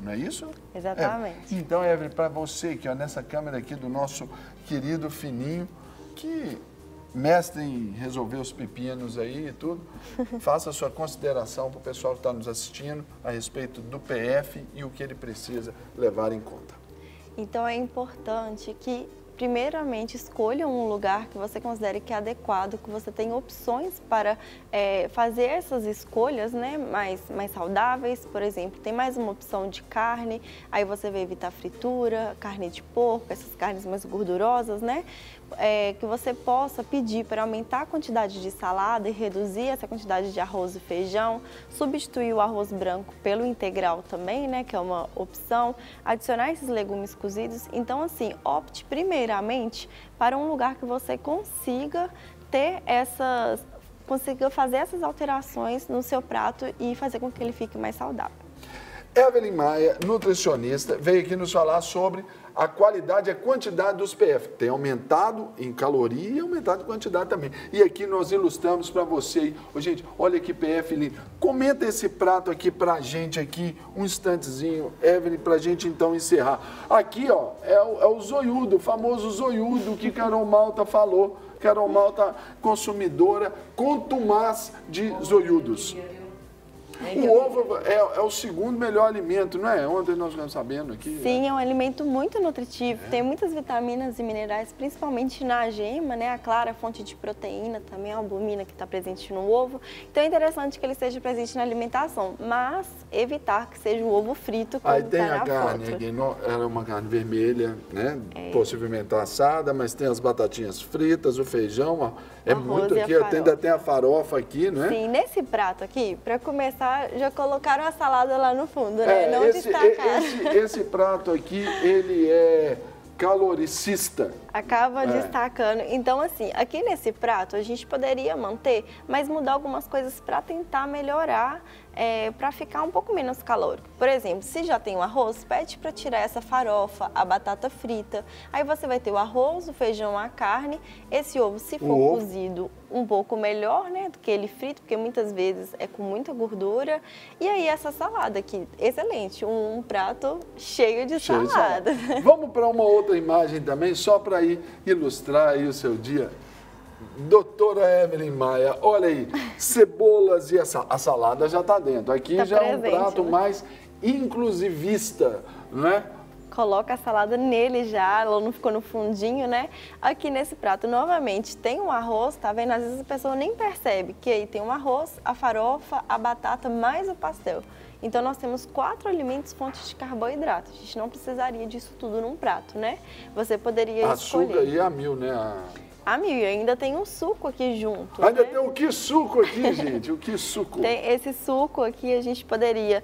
não é isso? Exatamente. Então, Evelyn, para você aqui, ó, nessa câmera aqui do nosso querido Fininho, que mestre em resolver os pepinos aí e tudo, faça a sua consideração para o pessoal que está nos assistindo a respeito do PF e o que ele precisa levar em conta. Então, é importante que primeiramente, escolha um lugar que você considere que é adequado, que você tenha opções para fazer essas escolhas, né, mais saudáveis. Por exemplo, tem mais uma opção de carne, aí você vai evitar fritura, carne de porco, essas carnes mais gordurosas, né? Que você possa pedir para aumentar a quantidade de salada e reduzir essa quantidade de arroz e feijão, substituir o arroz branco pelo integral também, né, que é uma opção, adicionar esses legumes cozidos. Então, assim, opte primeiramente para um lugar que você consiga fazer essas alterações no seu prato e fazer com que ele fique mais saudável. Evelyn Maia, nutricionista, veio aqui nos falar sobre a qualidade e a quantidade dos PF. Tem aumentado em caloria e aumentado em quantidade também. E aqui nós ilustramos para você. Ô, gente, olha que PF lindo. Comenta esse prato aqui pra gente aqui, um instantezinho, Evelyn, pra gente então encerrar. Aqui, ó, é o zoiudo, o famoso zoiudo que Carol Malta falou. Carol Malta, consumidora contumaz de zoiudos. O ovo é o segundo melhor alimento, não é? Ontem nós ficamos sabendo aqui. Sim, é um alimento muito nutritivo, tem muitas vitaminas e minerais, principalmente na gema, né? A clara, fonte de proteína, também a albumina que está presente no ovo. Então é interessante que ele esteja presente na alimentação, mas evitar que seja o ovo frito, como aí tem tá a na carne, foto. aqui, ela é uma carne vermelha, né? Possivelmente assada, mas tem as batatinhas fritas, o feijão, ó. É muito aqui, ainda tem a farofa aqui, né? Sim, nesse prato aqui, para começar, já colocaram a salada lá no fundo, né? Não destacaram. Esse prato aqui, ele é caloricista. Acaba destacando. Então, assim, aqui nesse prato a gente poderia manter, mas mudar algumas coisas para tentar melhorar, para ficar um pouco menos calórico. Por exemplo, se já tem o arroz, pede para tirar essa farofa, a batata frita. Aí você vai ter o arroz, o feijão, a carne. Esse ovo, se for cozido, um pouco melhor, né, do que ele frito, porque muitas vezes é com muita gordura. E aí essa salada aqui, excelente, um prato cheio de salada. Vamos para uma outra imagem também, só para ilustrar aí o seu dia. Doutora Evelyn Maia, olha aí, cebolas e a salada já está dentro. Aqui tá já presente, é um prato, né, mais inclusivista, não é? Coloca a salada nele já, ela não ficou no fundinho, né? Aqui nesse prato, novamente, tem um arroz, tá vendo? Às vezes a pessoa nem percebe que aí tem um arroz, a farofa, a batata, mais o pastel. Então, nós temos 4 alimentos fontes de carboidrato. A gente não precisaria disso tudo num prato, né? Você poderia escolher. Açúcar e a mil, né? Amigo, e ainda tem um suco aqui junto. Ainda né? tem o que suco aqui, gente? O que suco? Tem esse suco aqui, a gente poderia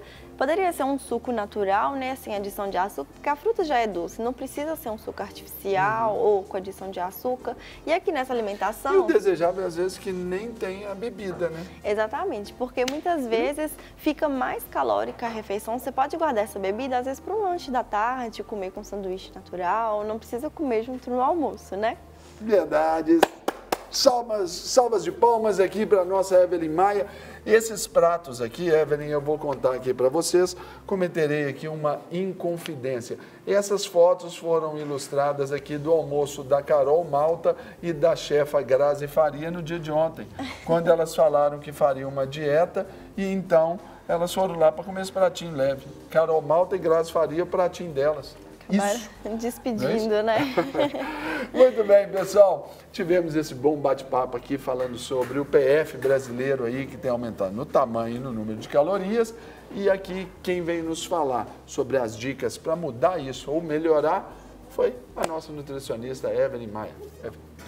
ser um suco natural, né, sem adição de açúcar, porque a fruta já é doce, não precisa ser um suco artificial ou com adição de açúcar. E aqui nessa alimentação... E o desejável, às vezes, que nem tem a bebida, né? Exatamente, porque muitas vezes fica mais calórica a refeição. Você pode guardar essa bebida, às vezes, para um lanche da tarde, comer com sanduíche natural, não precisa comer junto no almoço, né? Verdades. Salvas de palmas aqui para a nossa Evelyn Maia. Esses pratos aqui, Evelyn, eu vou contar aqui para vocês, cometerei aqui uma inconfidência. Essas fotos foram ilustradas aqui do almoço da Carol Malta e da chefa Grazi Faria no dia de ontem, quando elas falaram que fariam uma dieta e então elas foram lá para comer esse pratinho leve. Carol Malta e Grazi Faria, o pratinho delas. Isso. Despedindo, né? Muito bem, pessoal. Tivemos esse bom bate-papo aqui falando sobre o PF brasileiro aí, que tem aumentado no tamanho e no número de calorias. E aqui quem veio nos falar sobre as dicas para mudar isso ou melhorar foi a nossa nutricionista Evelyn Maia.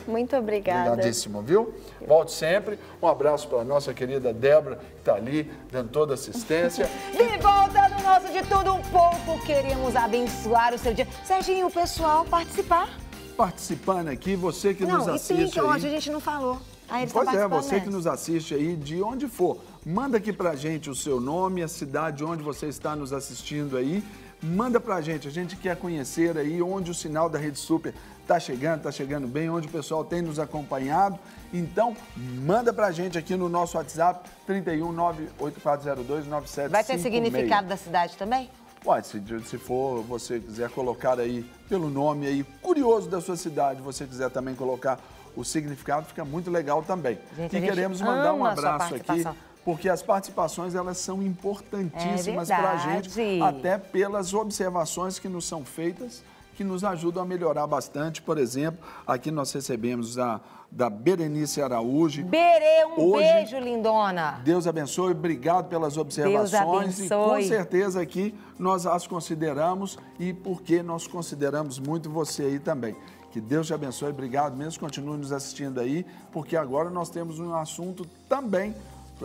Muito obrigada. Obrigadíssimo, viu? Volte sempre. Um abraço para a nossa querida Débora, que está ali, dando toda assistência. De volta no nosso De Tudo Um Pouco, queremos abençoar o seu dia. Serginho, o pessoal participar. Participando aqui, você que nos assiste aí. Hoje a gente não falou. Aí eles Pois estão é, você mesmo. que nos assiste aí, de onde for, manda aqui pra gente o seu nome, a cidade onde você está nos assistindo aí. Manda pra gente, a gente quer conhecer aí onde o sinal da Rede Super tá chegando bem, onde o pessoal tem nos acompanhado. Então, manda pra gente aqui no nosso WhatsApp, 319-8402-9756. Vai ter significado da cidade também? Pode, se for, você quiser colocar aí pelo nome aí, curioso da sua cidade, você quiser também colocar o significado, fica muito legal também. Gente, e queremos mandar um abraço aqui, porque as participações, elas são importantíssimas para a gente, até pelas observações que nos são feitas, que nos ajudam a melhorar bastante. Por exemplo, aqui nós recebemos da Berenice Araújo. Berê, beijo, lindona. Deus abençoe, obrigado pelas observações. Deus abençoe. E com certeza aqui nós as consideramos e porque nós consideramos muito você aí também. Que Deus te abençoe, obrigado mesmo, continue nos assistindo aí, porque agora nós temos um assunto também,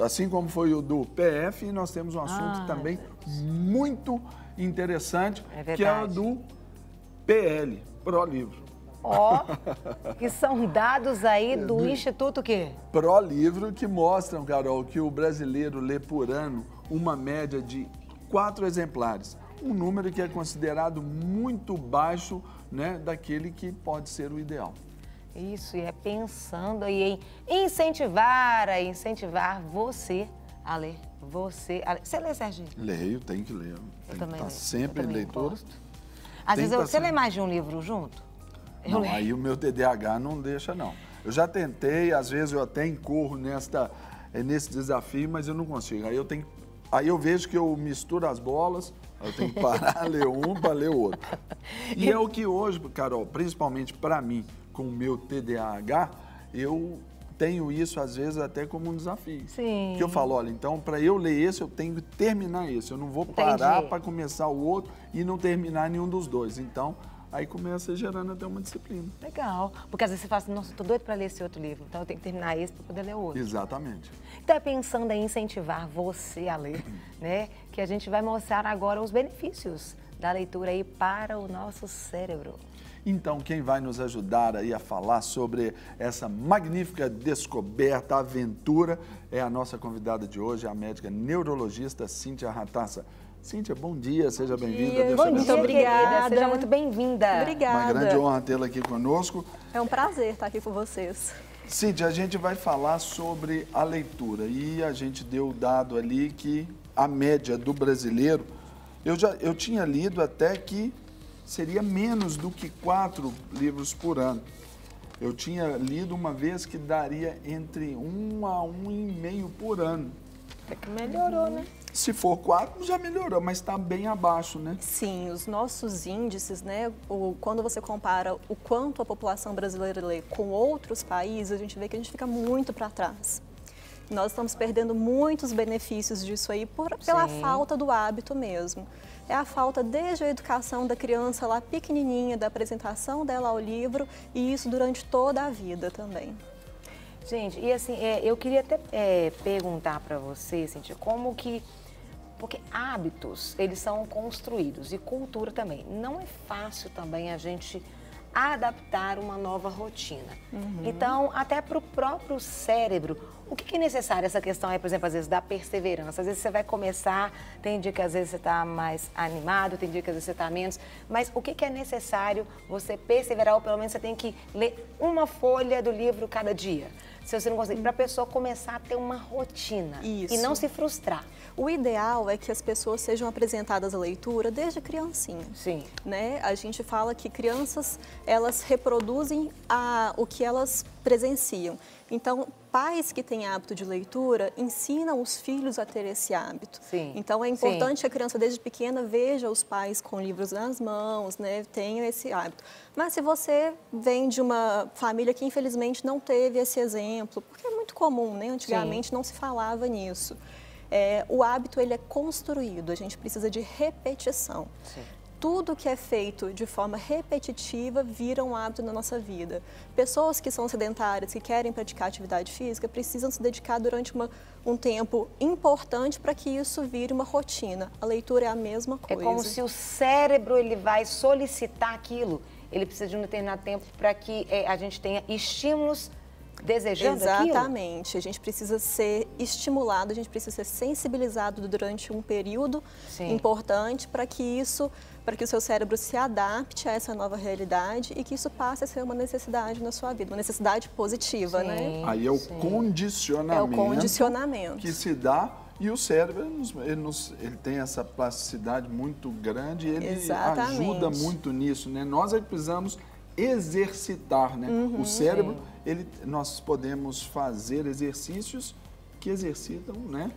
assim como foi o do PF, nós temos um assunto também muito interessante, que é o do PL, Prolivro. Ó, que são dados aí do Instituto quê? Prolivro, que mostram, Carol, que o brasileiro lê por ano uma média de 4 exemplares. Um número que é considerado muito baixo, né, daquele que pode ser o ideal. Isso, e é pensando aí em incentivar você a ler. Você lê, Serginho? Leio, tem que ler. Eu também leio. Sempre leitor. Às vezes você lê mais de um livro junto? Não, aí o meu TDAH não deixa, não. Eu já tentei, às vezes eu até incorro nesse desafio, mas eu não consigo. Aí eu vejo que eu misturo as bolas, eu tenho que parar, ler um para ler o outro. E é o que hoje, Carol, principalmente para mim, com o meu TDAH, eu tenho isso às vezes até como um desafio. Sim. Que eu falo, olha, então para eu ler esse, eu tenho que terminar esse. Eu não vou parar para começar o outro e não terminar nenhum dos dois. Então, aí começa gerando até uma disciplina. Legal. Porque às vezes você fala assim, nossa, eu tô doido para ler esse outro livro, então eu tenho que terminar esse para poder ler o outro. Exatamente. Então é pensando em incentivar você a ler, né? Que a gente vai mostrar agora os benefícios da leitura aí para o nosso cérebro. Então, quem vai nos ajudar aí a falar sobre essa magnífica descoberta, aventura, é a nossa convidada de hoje, a médica neurologista Cíntia Ratassa. Cíntia, bom dia, seja bem-vinda. Muito obrigada. Seja muito bem-vinda. Obrigada. Uma grande honra tê-la aqui conosco. É um prazer estar aqui com vocês. Cíntia, a gente vai falar sobre a leitura e a gente deu o dado ali que a média do brasileiro, eu tinha lido até que seria menos do que 4 livros por ano. Eu tinha lido uma vez que daria entre 1 a 1,5 por ano. É que melhorou, né? Se for 4, já melhorou, mas está bem abaixo, né? Sim, os nossos índices, né, quando você compara o quanto a população brasileira lê com outros países, a gente vê que a gente fica muito para trás. Nós estamos perdendo muitos benefícios disso aí pela falta do hábito mesmo. É a falta desde a educação da criança lá pequenininha, da apresentação dela ao livro, e isso durante toda a vida também. Gente, e assim, eu queria até perguntar para você, Cíntia, como que... Porque hábitos, eles são construídos, e cultura também. Não é fácil também a gente adaptar uma nova rotina. Então, até para o próprio cérebro, o que é necessário essa questão aí, por exemplo, às vezes da perseverança? Às vezes você vai começar, tem dia que às vezes você está mais animado, tem dia que às vezes você está menos, mas o que é necessário você perseverar, ou pelo menos você tem que ler uma folha do livro cada dia? Se você não conseguir, para a pessoa começar a ter uma rotina e não se frustrar. O ideal é que as pessoas sejam apresentadas à leitura desde criancinha. Sim. Né? A gente fala que crianças, elas reproduzem o que elas presenciam. Então, pais que têm hábito de leitura ensinam os filhos a ter esse hábito. Sim. Então, é importante que a criança desde pequena veja os pais com livros nas mãos, né? Tenham esse hábito. Mas se você vem de uma família que infelizmente não teve esse exemplo, porque é muito comum, né? Antigamente não se falava nisso. O hábito, ele é construído, a gente precisa de repetição. Sim. Tudo que é feito de forma repetitiva vira um hábito na nossa vida. Pessoas que são sedentárias, que querem praticar atividade física, precisam se dedicar durante um tempo importante para que isso vire uma rotina. A leitura é a mesma coisa. É como se o cérebro ele vai solicitar aquilo. Ele precisa de um determinado tempo para que a gente tenha estímulos desejando aquilo? Exatamente. A gente precisa ser estimulado, a gente precisa ser sensibilizado durante um período importante para que o seu cérebro se adapte a essa nova realidade e que isso passe a ser uma necessidade na sua vida, uma necessidade positiva, né? Aí é o condicionamento. É o condicionamento que se dá. E o cérebro, ele tem essa plasticidade muito grande e ele ajuda muito nisso, né? Nós é que precisamos exercitar, né? O cérebro, nós podemos fazer exercícios que exercitam, né?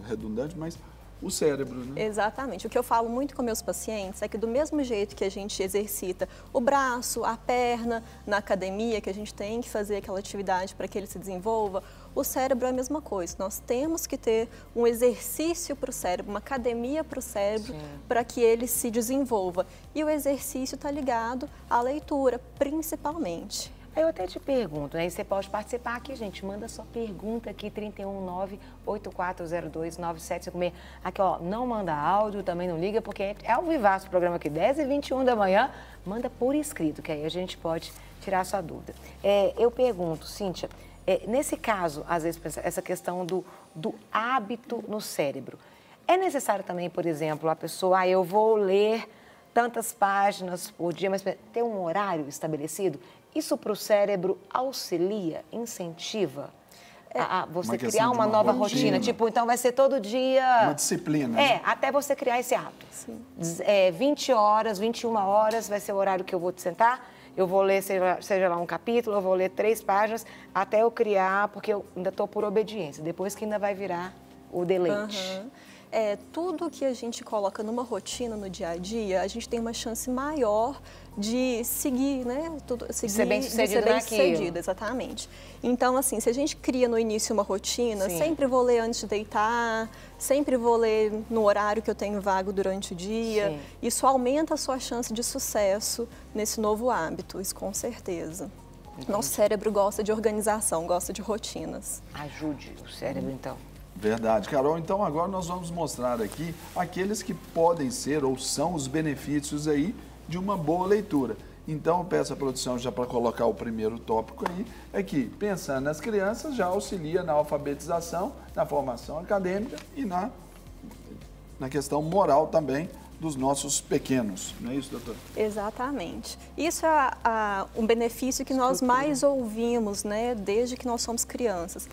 Redundante, mas o cérebro, né? Exatamente. O que eu falo muito com meus pacientes é que do mesmo jeito que a gente exercita o braço, a perna, na academia, que a gente tem que fazer aquela atividade para que ele se desenvolva, o cérebro é a mesma coisa. Nós temos que ter um exercício para o cérebro, uma academia para o cérebro, para que ele se desenvolva. E o exercício está ligado à leitura, principalmente. Aí eu até te pergunto, né? E você pode participar aqui, gente. Manda sua pergunta aqui, 319-8402-9756. Aqui, ó, não manda áudio, também não liga, porque é ao vivaço o programa aqui, 10h21 da manhã. Manda por escrito, que aí a gente pode tirar a sua dúvida. Eu pergunto, Cíntia, nesse caso, às vezes, essa questão do hábito no cérebro. É necessário também, por exemplo, a pessoa, eu vou ler tantas páginas por dia, mas ter um horário estabelecido? Isso para o cérebro auxilia, incentiva a você criar uma nova rotina? Tipo, então vai ser todo dia... Uma disciplina. Né? Até você criar esse hábito. 20 horas, 21 horas vai ser o horário que eu vou te sentar, eu vou ler, seja lá um capítulo, eu vou ler 3 páginas, até eu criar, porque eu ainda estou por obediência, depois que ainda vai virar o deleite. Tudo que a gente coloca numa rotina no dia a dia, a gente tem uma chance maior de seguir, né? Ser bem-sucedido, exatamente. Então, assim, se a gente cria no início uma rotina, sempre vou ler antes de deitar, sempre vou ler no horário que eu tenho vago durante o dia, isso aumenta a sua chance de sucesso nesse novo hábito, isso com certeza. Nosso cérebro gosta de organização, gosta de rotinas. Ajude o cérebro, então. Verdade, Carol. Então agora nós vamos mostrar aqui aqueles que podem ser ou são os benefícios aí de uma boa leitura. Então eu peço à produção já para colocar o primeiro tópico aí, é que pensando nas crianças já auxilia na alfabetização, na formação acadêmica e na questão moral também dos nossos pequenos. Não é isso, doutor? Exatamente. Isso é um benefício que nós mais ouvimos, né, desde que nós somos crianças.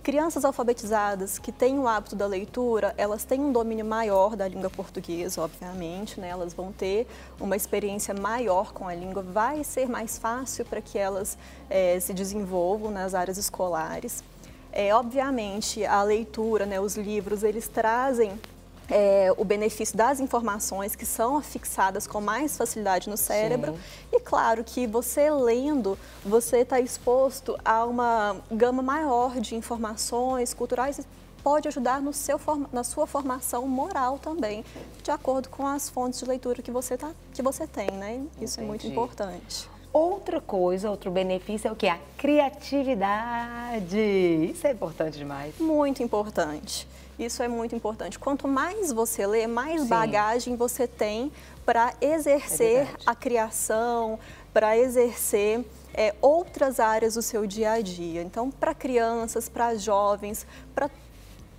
Crianças alfabetizadas que têm o hábito da leitura, elas têm um domínio maior da língua portuguesa, obviamente, né? Elas vão ter uma experiência maior com a língua, vai ser mais fácil para que elas se desenvolvam nas áreas escolares. Obviamente, a leitura, né, os livros, eles trazem o benefício das informações que são fixadas com mais facilidade no cérebro. Sim. E claro que você lendo, você está exposto a uma gama maior de informações culturais, pode ajudar na sua formação moral também, de acordo com as fontes de leitura que você tem, né? Isso Entendi. É muito importante. Outra coisa, outro benefício é o que? A criatividade. Isso é importante demais. Muito importante. Isso é muito importante. Quanto mais você lê, mais Sim. bagagem você tem para exercer a criação, para exercer outras áreas do seu dia a dia. Então, para crianças, para jovens, para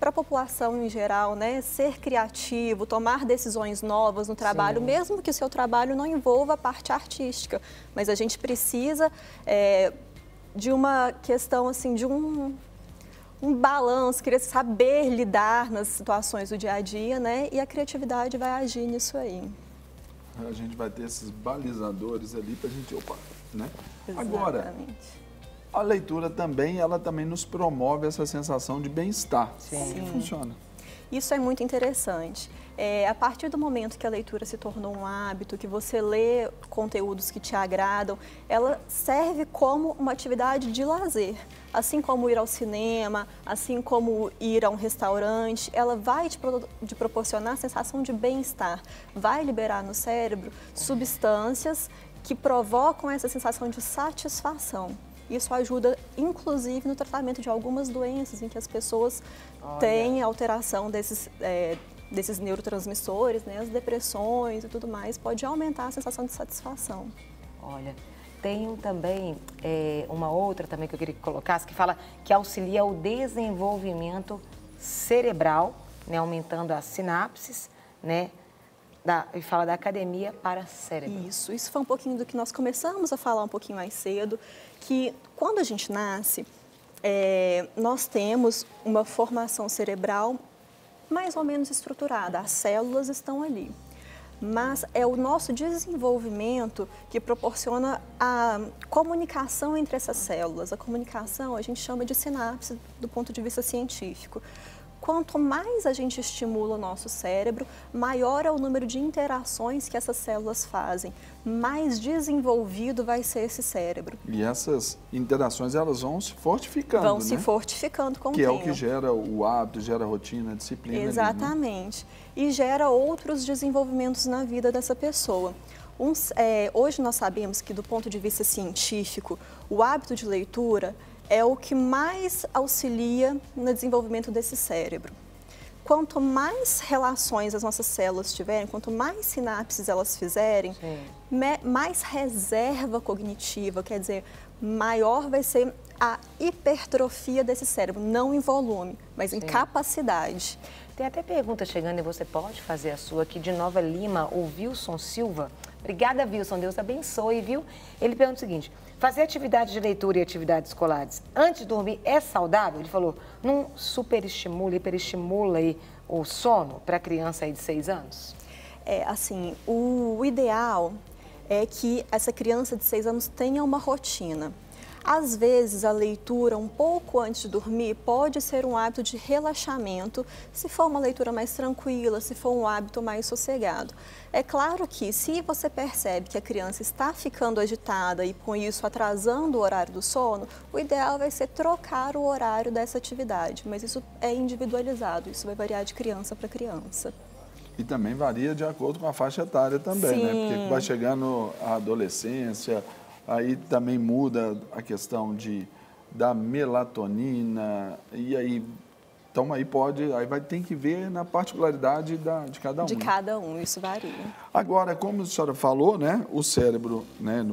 a população em geral, né? Ser criativo, tomar decisões novas no trabalho, Sim. mesmo que o seu trabalho não envolva a parte artística. Mas a gente precisa de uma questão, assim, de um balanço, querer saber lidar nas situações do dia a dia, né? E a criatividade vai agir nisso aí. A gente vai ter esses balizadores ali para a gente, né? Exatamente. Agora, a leitura também, ela também nos promove essa sensação de bem-estar. Como que funciona? Isso é muito interessante. A partir do momento que a leitura se tornou um hábito, que você lê conteúdos que te agradam, ela serve como uma atividade de lazer. Assim como ir ao cinema, assim como ir a um restaurante, ela vai te proporcionar a sensação de bem-estar. Vai liberar no cérebro substâncias que provocam essa sensação de satisfação. Isso ajuda, inclusive, no tratamento de algumas doenças em que as pessoas têm alteração desses neurotransmissores, né? As depressões e tudo mais, pode aumentar a sensação de satisfação. Olha, tem também uma outra também que eu queria que colocasse, que fala que auxilia o desenvolvimento cerebral, né? Aumentando as sinapses, né? E fala da academia para cérebro. Isso foi um pouquinho do que nós começamos a falar um pouquinho mais cedo, que quando a gente nasce, nós temos uma formação cerebral mais ou menos estruturada, as células estão ali. Mas é o nosso desenvolvimento que proporciona a comunicação entre essas células. A comunicação a gente chama de sinapse do ponto de vista científico. Quanto mais a gente estimula o nosso cérebro, maior é o número de interações que essas células fazem, mais desenvolvido vai ser esse cérebro. E essas interações, elas vão se fortificando, Vão se fortificando com o tempo. Que é o que gera o hábito, gera a rotina, a disciplina. Exatamente. Ali, né? E gera outros desenvolvimentos na vida dessa pessoa. Hoje nós sabemos que, do ponto de vista científico, o hábito de leitura é o que mais auxilia no desenvolvimento desse cérebro. Quanto mais relações as nossas células tiverem, quanto mais sinapses elas fizerem, mais reserva cognitiva, quer dizer, maior vai ser a hipertrofia desse cérebro, não em volume, mas em capacidade. Tem até pergunta chegando e você pode fazer a sua aqui de Nova Lima, o Wilson Silva. Obrigada, Wilson, Deus abençoe, viu? Ele pergunta o seguinte: fazer atividade de leitura e atividades escolares antes de dormir é saudável? Ele falou, não superestimula, hiperestimula aí o sono para a criança aí de 6 anos? Assim, o ideal é que essa criança de 6 anos tenha uma rotina. Às vezes, a leitura um pouco antes de dormir pode ser um hábito de relaxamento, se for uma leitura mais tranquila, se for um hábito mais sossegado. É claro que, se você percebe que a criança está ficando agitada e, com isso, atrasando o horário do sono, o ideal vai ser trocar o horário dessa atividade. Mas isso é individualizado, isso vai variar de criança para criança. E também varia de acordo com a faixa etária também, né? Porque vai chegando a adolescência, aí também muda a questão da melatonina, e aí, então aí vai ter que ver na particularidade de cada um. De cada um, isso varia. Agora, como a senhora falou, né, o cérebro, né,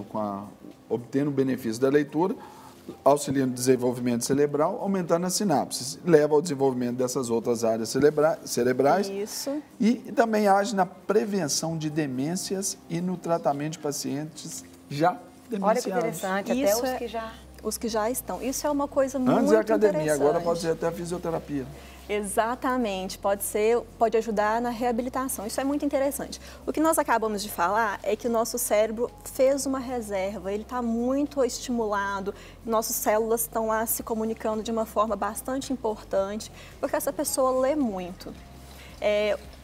obtendo o benefício da leitura, auxiliando o desenvolvimento cerebral, aumentando as sinapses, leva ao desenvolvimento dessas outras áreas cerebrais. Isso. E também age na prevenção de demências e no tratamento de pacientes já demenciados. Olha que interessante, isso até os que já estão. Isso é uma coisa muito interessante. Antes é academia, interessante. agora pode ser até a fisioterapia. Exatamente, pode ajudar na reabilitação. Isso é muito interessante. O que nós acabamos de falar é que o nosso cérebro fez uma reserva, ele está muito estimulado, nossas células estão lá se comunicando de uma forma bastante importante, porque essa pessoa lê muito.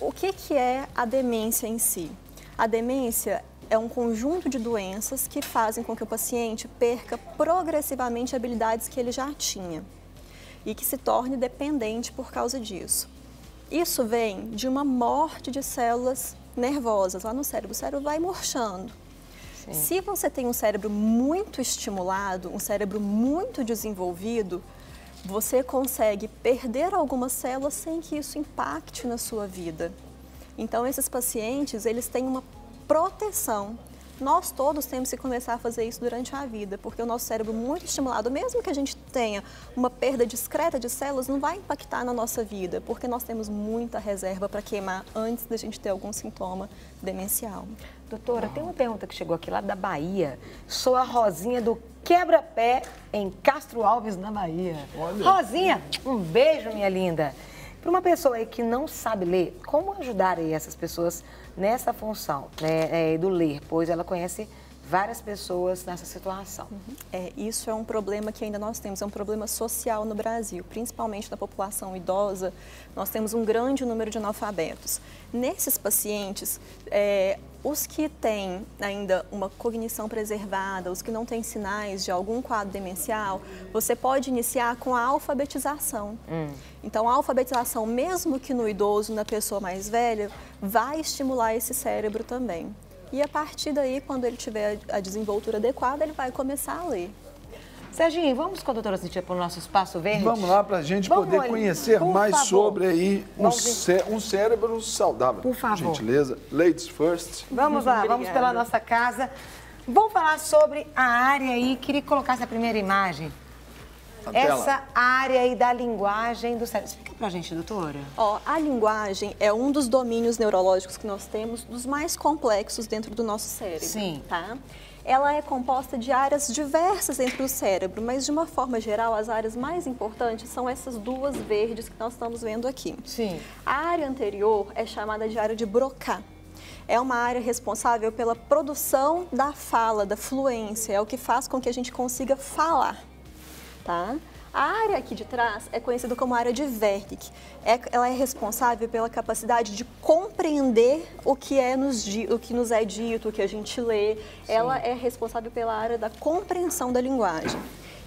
O que é a demência em si? A demência é um conjunto de doenças que fazem com que o paciente perca progressivamente habilidades que ele já tinha e que se torne dependente por causa disso. Isso vem de uma morte de células nervosas lá no cérebro. O cérebro vai murchando. Sim. Se você tem um cérebro muito estimulado, um cérebro muito desenvolvido, você consegue perder algumas células sem que isso impacte na sua vida. Então, esses pacientes, eles têm uma proteção. Nós todos temos que começar a fazer isso durante a vida, porque o nosso cérebro muito estimulado, mesmo que a gente tenha uma perda discreta de células, não vai impactar na nossa vida, porque nós temos muita reserva para queimar antes da gente ter algum sintoma demencial. Doutora, tem uma pergunta que chegou aqui lá da Bahia. Sou a Rosinha do Quebra-Pé em Castro Alves, na Bahia. Olha. Rosinha, um beijo, minha linda. Para uma pessoa aí que não sabe ler, como ajudar aí essas pessoas nessa função, né, do ler? Pois ela conhece várias pessoas nessa situação. Isso é um problema que ainda nós temos, é um problema social no Brasil, principalmente na população idosa. Nós temos um grande número de analfabetos. Nesses pacientes, os que têm ainda uma cognição preservada, os que não têm sinais de algum quadro demencial, você pode iniciar com a alfabetização. Então, a alfabetização, mesmo que no idoso, na pessoa mais velha, vai estimular esse cérebro também. E a partir daí, quando ele tiver a desenvoltura adequada, ele vai começar a ler. Serginho, vamos com a doutora Cíntia para o nosso Espaço Verde? Vamos lá para a gente poder conhecer mais sobre aí um cérebro saudável. Por favor. Gentileza. Ladies first. Vamos lá, vamos pela nossa casa. Vamos falar sobre a área aí. Queria que colocasse a primeira imagem. Essa área aí da linguagem do cérebro. Explica pra gente, doutora. A linguagem é um dos domínios neurológicos que nós temos, dos mais complexos dentro do nosso cérebro. Sim. Tá? Ela é composta de áreas diversas entre o cérebro, mas de uma forma geral, as áreas mais importantes são essas duas verdes que nós estamos vendo aqui. Sim. A área anterior é chamada de área de Broca. É uma área responsável pela produção da fala, da fluência, é o que faz com que a gente consiga falar. Tá? A área aqui de trás é conhecida como área de Wernicke. Ela é responsável pela capacidade de compreender o que nos é dito, o que a gente lê. Sim. Ela é responsável pela área da compreensão da linguagem.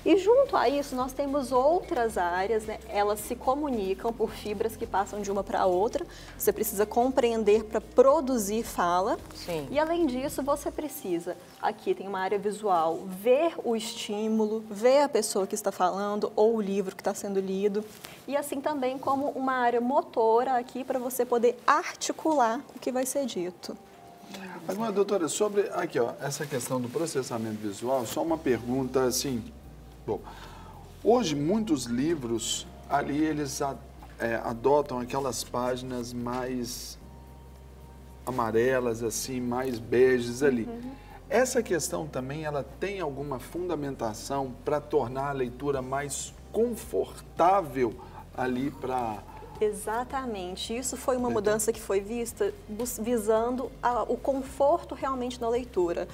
E junto a isso, nós temos outras áreas, né? Elas se comunicam por fibras que passam de uma para a outra. Você precisa compreender para produzir fala. Sim. E além disso, você precisa, aqui tem uma área visual, ver o estímulo, ver a pessoa que está falando ou o livro que está sendo lido. E assim também como uma área motora aqui para você poder articular o que vai ser dito. Agora, doutora, sobre aqui, essa questão do processamento visual, só uma pergunta assim. Bom, hoje muitos livros ali eles adotam aquelas páginas mais amarelas, assim, mais beges ali. Essa questão também ela tem alguma fundamentação para tornar a leitura mais confortável ali para... Exatamente. Isso foi uma mudança que foi vista visando o conforto realmente na leitura.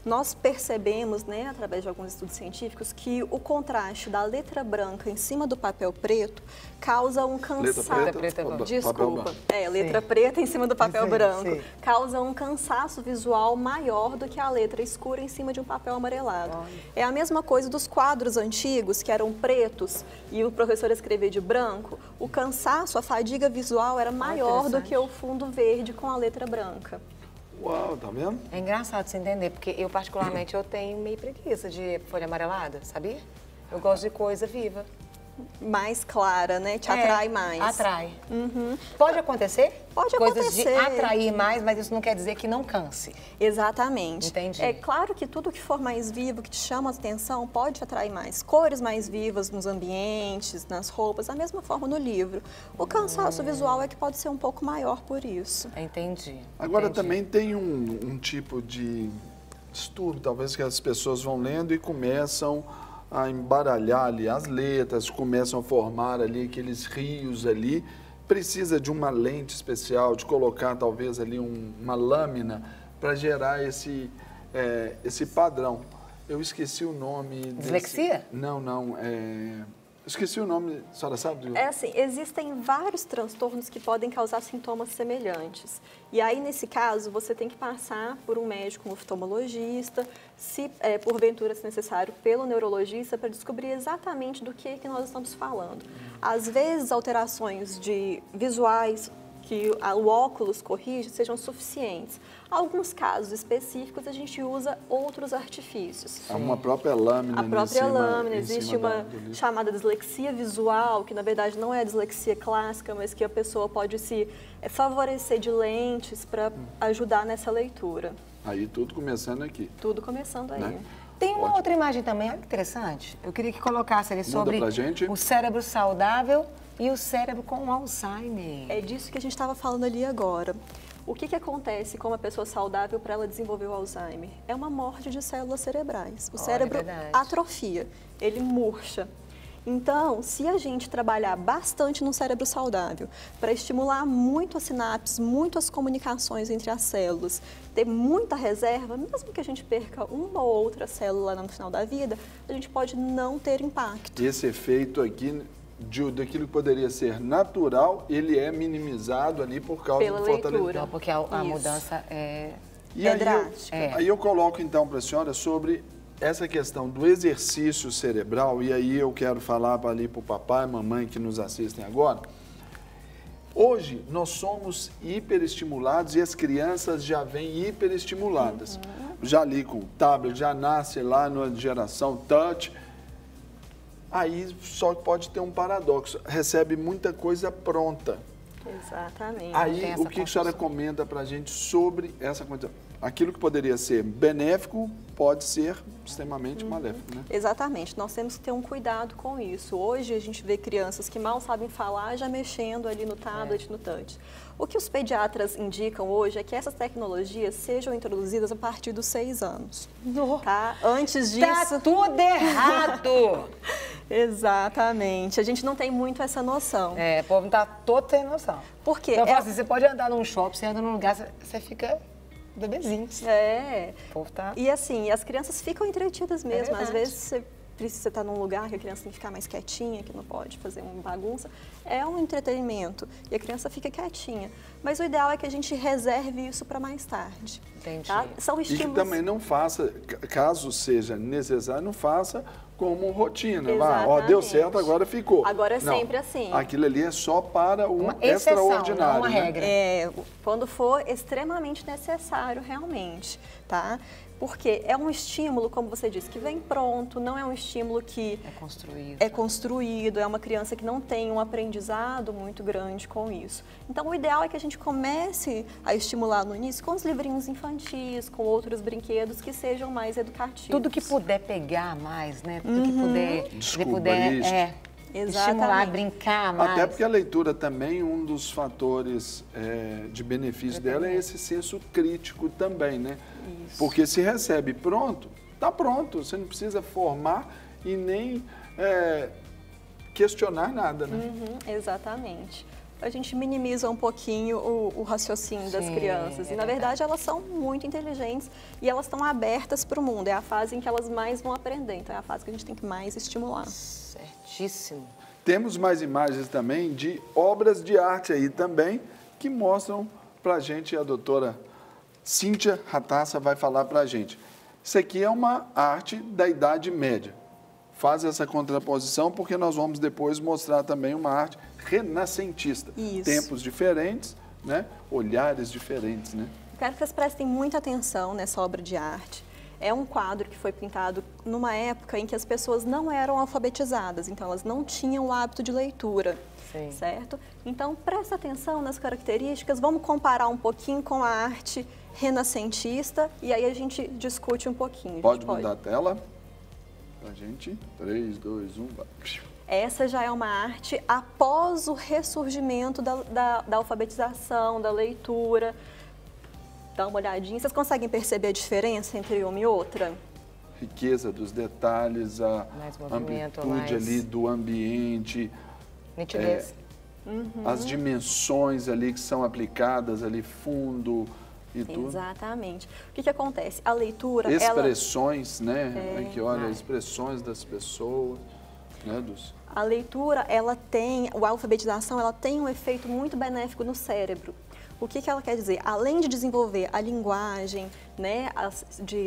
Nós percebemos, né, através de alguns estudos científicos, que o contraste da letra branca em cima do papel preto causa um cansaço. Letra preta? Desculpa. Letra preta em cima do papel branco. Sim. Causa um cansaço visual maior do que a letra escura em cima de um papel amarelado. É a mesma coisa dos quadros antigos, que eram pretos, e o professor escrevia de branco. O cansaço, a fadiga visual era maior do que o fundo verde com a letra branca. Uau, tá vendo? É engraçado você entender, porque eu particularmente eu tenho meio preguiça de folha amarelada, sabia? Eu gosto de coisa viva. Mais clara, né? Te atrai mais. Atrai. Pode acontecer? Pode Coisas acontecer. De atrair mais, mas isso não quer dizer que não canse. Exatamente. Entendi. É claro que tudo que for mais vivo, que te chama a atenção, pode te atrair mais. Cores mais vivas nos ambientes, nas roupas, da mesma forma no livro. O cansaço visual é que pode ser um pouco maior por isso. Entendi. Agora também tem um tipo de distúrbio, talvez, que as pessoas vão lendo e começam a embaralhar ali as letras, começam a formar ali aqueles rios ali. Precisa de uma lente especial, de colocar talvez ali uma lâmina para gerar esse padrão. Eu esqueci o nome. Dislexia? Não. Esqueci o nome, a senhora sabe? É assim, existem vários transtornos que podem causar sintomas semelhantes. E aí, nesse caso, você tem que passar por um médico, um oftalmologista, se porventura se necessário, pelo neurologista, para descobrir exatamente do que nós estamos falando. Às vezes, alterações visuais que o óculos corrige sejam suficientes. Alguns casos específicos, a gente usa outros artifícios. Uma própria lâmina. A própria lâmina. Existe uma chamada dislexia visual, que na verdade não é a dislexia clássica, mas que a pessoa pode se favorecer de lentes para ajudar nessa leitura. Aí tudo começando aqui. Tudo começando aí. Né? Tem uma outra imagem também, olha que interessante. Eu queria que colocasse ali sobre o cérebro saudável e o cérebro com Alzheimer. É disso que a gente estava falando ali agora. O que acontece com uma pessoa saudável para ela desenvolver o Alzheimer? É uma morte de células cerebrais. O cérebro atrofia, ele murcha. Então, se a gente trabalhar bastante no cérebro saudável, para estimular muito as sinapses, muito as comunicações entre as células, ter muita reserva, mesmo que a gente perca uma ou outra célula no final da vida, a gente pode não ter impacto. Esse efeito aqui daquilo que poderia ser natural, ele é minimizado ali por causa do fortalecimento. Não, porque a mudança é drástica. Aí eu coloco então para a senhora sobre essa questão do exercício cerebral, e aí eu quero falar ali para o papai e mamãe que nos assistem agora. Hoje nós somos hiperestimulados e as crianças já vêm hiperestimuladas. Já ali com o tablet, já nasce lá na geração touch. Aí só pode ter um paradoxo, recebe muita coisa pronta. Exatamente. Aí o que a senhora comenta para a gente sobre essa coisa? Aquilo que poderia ser benéfico pode ser extremamente maléfico, né? Exatamente, nós temos que ter um cuidado com isso. Hoje a gente vê crianças que mal sabem falar já mexendo ali no tablet, no touch. O que os pediatras indicam hoje é que essas tecnologias sejam introduzidas a partir dos 6 anos. Tá? Antes disso... Tá tudo errado! Exatamente. A gente não tem muito essa noção. O povo tá todo sem noção. Por quê? Então, eu falo assim, você pode andar num shopping, você anda num lugar, você fica bebezinho. O povo tá... E assim, as crianças ficam entretidas mesmo. Às vezes você precisa estar num lugar que a criança tem que ficar mais quietinha, que não pode fazer uma bagunça. É um entretenimento e a criança fica quietinha. Mas o ideal é que a gente reserve isso para mais tarde. Entendi. Tá? São estímulos... E que também não faça, caso seja necessário, não faça como rotina. Deu certo, agora ficou. Agora é sempre assim. Aquilo ali é só para uma extraordinário, não uma regra. Quando for extremamente necessário, realmente, tá? Porque é um estímulo, como você disse, que vem pronto, não é um estímulo que é construído, é uma criança que não tem um aprendizado muito grande com isso. Então, o ideal é que a gente comece a estimular no início com os livrinhos infantis, com outros brinquedos que sejam mais educativos. Tudo que puder pegar mais, né? Tudo que puder estimular, brincar mais. Até porque a leitura também, um dos fatores de benefício dela é esse senso crítico também, né? Isso. Porque se recebe pronto, tá pronto. Você não precisa formar e nem questionar nada, né? Exatamente. A gente minimiza um pouquinho o raciocínio das crianças. E, na verdade, elas são muito inteligentes e elas estão abertas para o mundo. É a fase em que elas mais vão aprender. Então, é a fase que a gente tem que mais estimular. Certíssimo. Temos mais imagens também de obras de arte aí também, que mostram para a gente, a doutora Cíntia Ratassa vai falar para a gente. Isso aqui é uma arte da Idade Média. Faz essa contraposição porque nós vamos depois mostrar também uma arte renascentista. Isso. Tempos diferentes, né? Olhares diferentes, né? Quero que vocês prestem muita atenção nessa obra de arte. É um quadro que foi pintado numa época em que as pessoas não eram alfabetizadas, então elas não tinham o hábito de leitura, certo? Então, presta atenção nas características, vamos comparar um pouquinho com a arte renascentista e aí a gente discute um pouquinho. Pode mudar a tela pra gente? 3, 2, 1, vai. Essa já é uma arte após o ressurgimento da alfabetização, da leitura. Dá uma olhadinha. Vocês conseguem perceber a diferença entre uma e outra? Riqueza dos detalhes, a amplitude ali do ambiente. Nitidez. As dimensões ali que são aplicadas ali, fundo e tudo. Exatamente. O que acontece? A leitura... Expressões, né? Aqui, olha, expressões das pessoas. né, Dulce? A leitura, a alfabetização, ela tem um efeito muito benéfico no cérebro. O que ela quer dizer? Além de desenvolver a linguagem, né,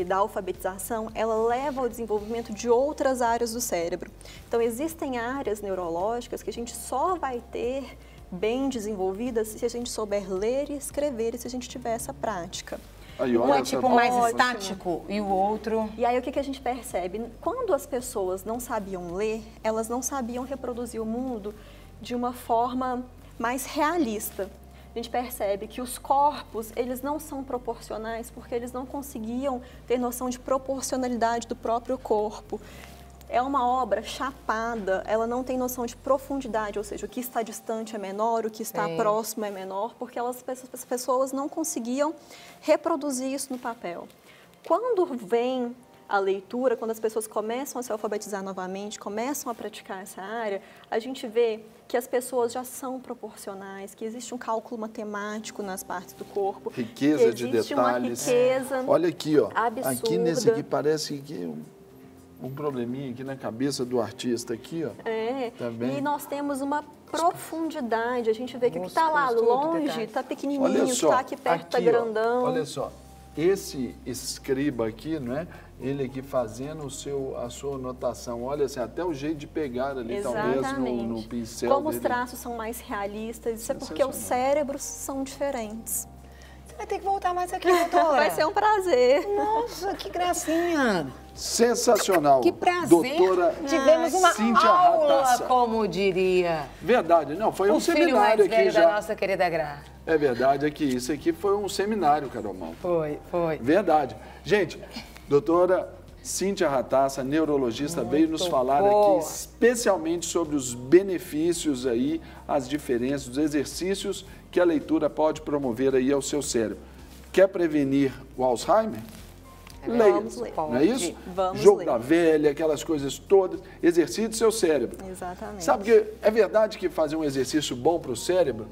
da alfabetização, ela leva ao desenvolvimento de outras áreas do cérebro. Então, existem áreas neurológicas que a gente só vai ter bem desenvolvidas se a gente souber ler e escrever e se a gente tiver essa prática. Aí, Um olha é tipo essa- mais Ótimo. estático e o outro... E aí o que a gente percebe? Quando as pessoas não sabiam ler, elas não sabiam reproduzir o mundo de uma forma mais realista. A gente percebe que os corpos, eles não são proporcionais porque eles não conseguiam ter noção de proporcionalidade do próprio corpo. É uma obra chapada, ela não tem noção de profundidade, ou seja, o que está distante é menor, o que está próximo é menor, porque as pessoas não conseguiam reproduzir isso no papel. Quando vem a leitura, quando as pessoas começam a se alfabetizar novamente, começam a praticar essa área, a gente vê que as pessoas já são proporcionais, que existe um cálculo matemático nas partes do corpo, Riqueza que de existe detalhes. uma riqueza Olha aqui, ó. absurda. Aqui nesse aqui parece que um probleminha aqui na cabeça do artista aqui, ó. Também. E nós temos uma profundidade, a gente vê que o que está lá Músculos, tudo, longe detalhes. está pequenininho, Olha o que só, está aqui perto está aqui, ó, grandão. olha só, esse escriba aqui, não é? Ele aqui fazendo a sua anotação. Olha assim, até o jeito de pegar ali, talvez, Exatamente. no pincel Como dele. os traços são mais realistas, isso é porque os Sensacional. cérebros são diferentes. Você vai ter que voltar mais aqui, doutora. Vai ser um prazer. Nossa, que gracinha. Sensacional. Que prazer. Doutora Tivemos uma Cíntia aula, Ratassa. como diria Verdade, não, foi um o filho mais seminário aqui velho já. da nossa querida Gra. É verdade, aqui, isso aqui foi um seminário, Carol Malta. Foi. Verdade. Gente, doutora Cíntia Ratassa, neurologista, veio nos falar boa. aqui especialmente sobre os benefícios aí, as diferenças, os exercícios que a leitura pode promover aí ao seu cérebro. Quer prevenir o Alzheimer? Leia, Vamos ler. não é isso? Vamos Jogo ler. da velha, aquelas coisas todas, exercite seu cérebro. Exatamente. Sabe que é verdade que fazer um exercício bom para o cérebro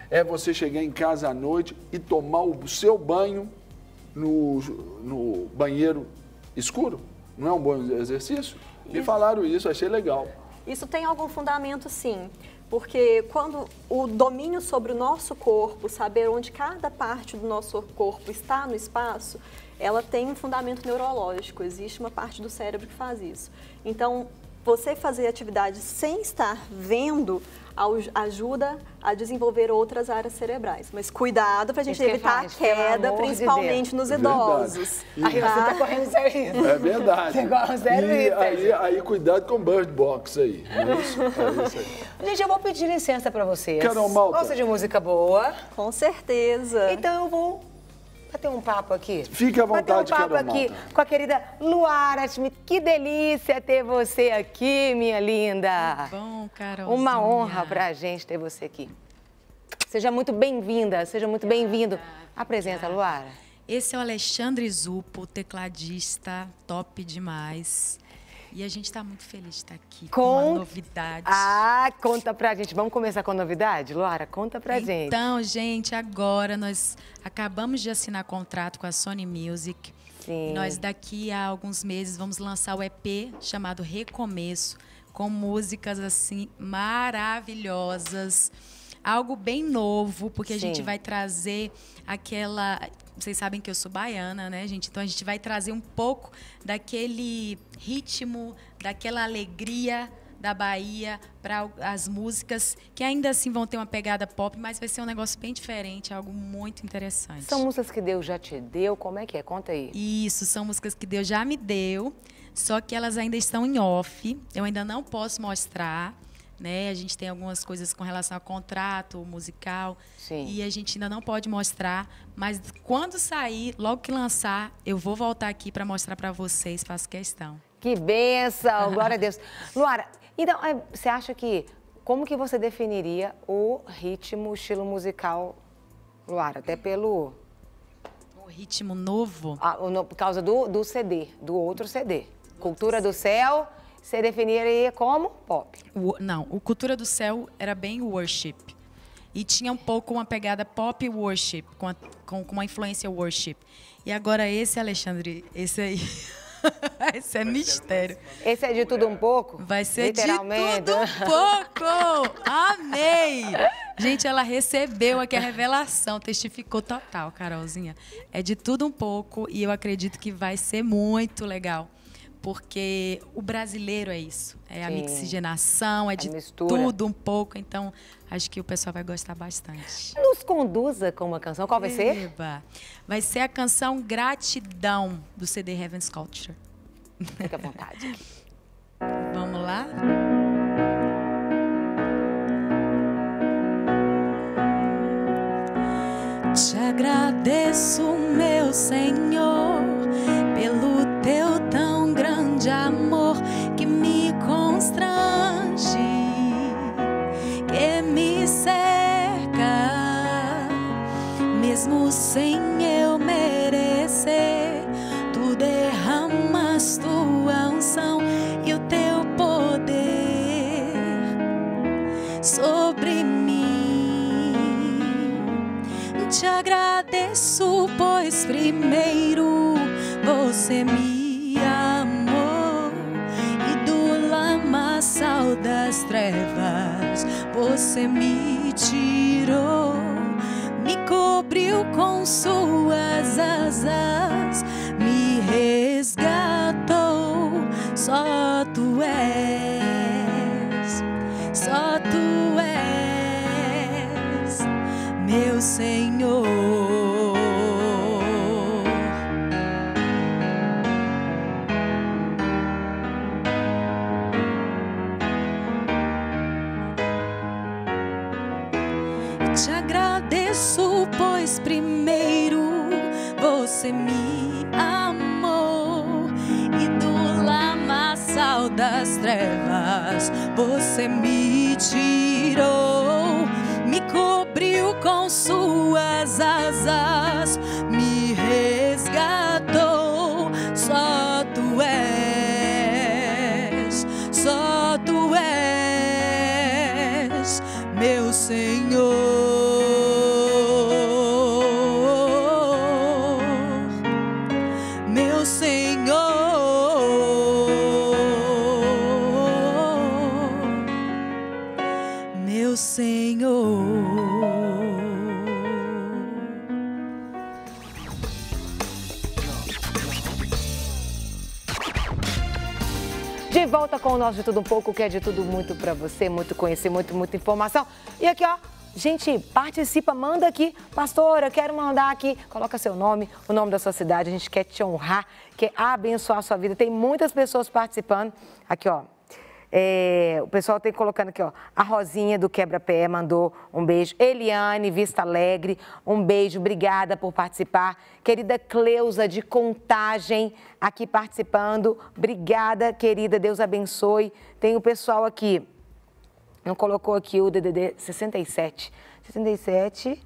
é você chegar em casa à noite e tomar o seu banho no banheiro escuro? Não é um bom exercício? Me falaram isso, achei legal. Isso tem algum fundamento, sim. Porque quando o domínio sobre o nosso corpo, saber onde cada parte do nosso corpo está no espaço, ela tem um fundamento neurológico. Existe uma parte do cérebro que faz isso. Então, você fazer atividade sem estar vendo ajuda a desenvolver outras áreas cerebrais. Mas cuidado para a gente Isso que evitar a faz, pelo queda, amor de principalmente Deus. nos Verdade. idosos. Aí você tá correndo sério. É verdade. Igual o Zé E Luiz, aí, cuidado com o Bird Box aí. Não é isso? É isso aí. Gente, eu vou pedir licença pra vocês. Carol Malta. Gosta de música boa? Com certeza. Então eu vou bater um papo aqui. Fique à vontade, bater um papo Carol aqui Malta. com a querida Luara Schmidt. Que delícia ter você aqui, minha linda. Bom, Carol. Uma honra pra gente ter você aqui. Seja muito bem-vinda, seja muito bem-vindo. Apresenta, Luara. Esse é o Alexandre Zupo, tecladista, top demais. E a gente está muito feliz de estar aqui com uma novidade. Ah, conta pra gente. Vamos começar com a novidade? Luara, conta pra gente. Então, gente, agora nós acabamos de assinar contrato com a Sony Music. Sim. Nós daqui a alguns meses vamos lançar o EP chamado Recomeço, com músicas assim maravilhosas. Algo bem novo, porque a gente vai trazer aquela... Vocês sabem que eu sou baiana, né, gente? Então, a gente vai trazer um pouco daquele ritmo, daquela alegria da Bahia para as músicas, que ainda assim vão ter uma pegada pop, mas vai ser um negócio bem diferente, algo muito interessante. São músicas que Deus já te deu? Como é que é? Conta aí. Isso, são músicas que Deus já me deu, só que elas ainda estão em off. Eu ainda não posso mostrar, né? A gente tem algumas coisas com relação ao contrato musical. Sim. E a gente ainda não pode mostrar, mas quando sair, logo que lançar, eu vou voltar aqui para mostrar para vocês, faço questão. Que bênção, glória a Deus. Luara, então, você acha que... Como que você definiria o ritmo, o estilo musical, Luara? Até pelo... Um ritmo novo. Por causa do CD, do outro CD. Cultura do Céu, você definiria como pop. Não, o Cultura do Céu era bem worship. E tinha um pouco uma pegada pop worship, com uma influência worship. E agora esse, Alexandre, esse aí... Esse é mistério. Esse é de tudo um pouco? Vai ser literalmente. de tudo um pouco. Amei. Gente, ela recebeu aqui a revelação, testificou total, Carolzinha. É de tudo um pouco e eu acredito que vai ser muito legal. Porque o brasileiro é isso. É a mixigenação, é de tudo um pouco. Então, acho que o pessoal vai gostar bastante. Nos conduza com uma canção. Qual vai ser? Vai ser a canção Gratidão, do CD Heaven's Culture. Fica à vontade. Vamos lá? Te agradeço, meu Senhor, pelo teu tão grande amor que me constrange, que me cerca, mesmo sem eu merecer. Tu derramas tua unção e o teu poder sobre mim. Te agradeço, pois primeiro você me amou e do lamaçal das trevas você me tirou, me cobriu com suas asas, me resgatou. Só tu és, só tu és, meu Senhor. Te agradeço, pois primeiro você me amou e do lamaçal das trevas você me tirou, me cobriu com suas asas, me resgatou. Só tu és, só tu és, meu Senhor. Meu Senhor, meu Senhor. De volta com o nosso De Tudo Um Pouco, que é de tudo muito pra você, muito conhecer, muita informação. E aqui, ó, gente, participa, manda aqui. Pastora, quero mandar aqui. Coloca seu nome, o nome da sua cidade. A gente quer te honrar, quer abençoar a sua vida. Tem muitas pessoas participando. Aqui, ó. O pessoal tem colocando aqui, ó. A Rosinha do Quebra-Pé mandou um beijo. Eliane, Vista Alegre, um beijo. Obrigada por participar. Querida Cleusa de Contagem, aqui participando. Obrigada, querida. Deus abençoe. Tem o pessoal aqui. Não colocou aqui o DDD 67. 67,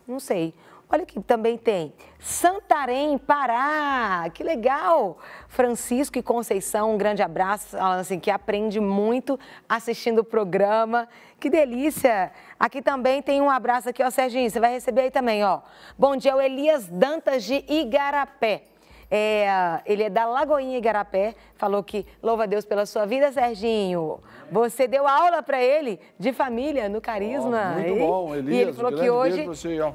não sei. Olha que também tem Santarém, Pará, que legal! Francisco e Conceição, um grande abraço, falando assim, que aprende muito assistindo o programa, que delícia! Aqui também tem um abraço aqui, ó, Serginho, você vai receber aí também, ó. Bom dia, o Elias Dantas de Igarapé. Ele é da Lagoinha Igarapé, falou que louva a Deus pela sua vida, Serginho. Você deu aula para ele de família no Carisma. Muito bom, Elias, e ele falou que hoje... Você, ó.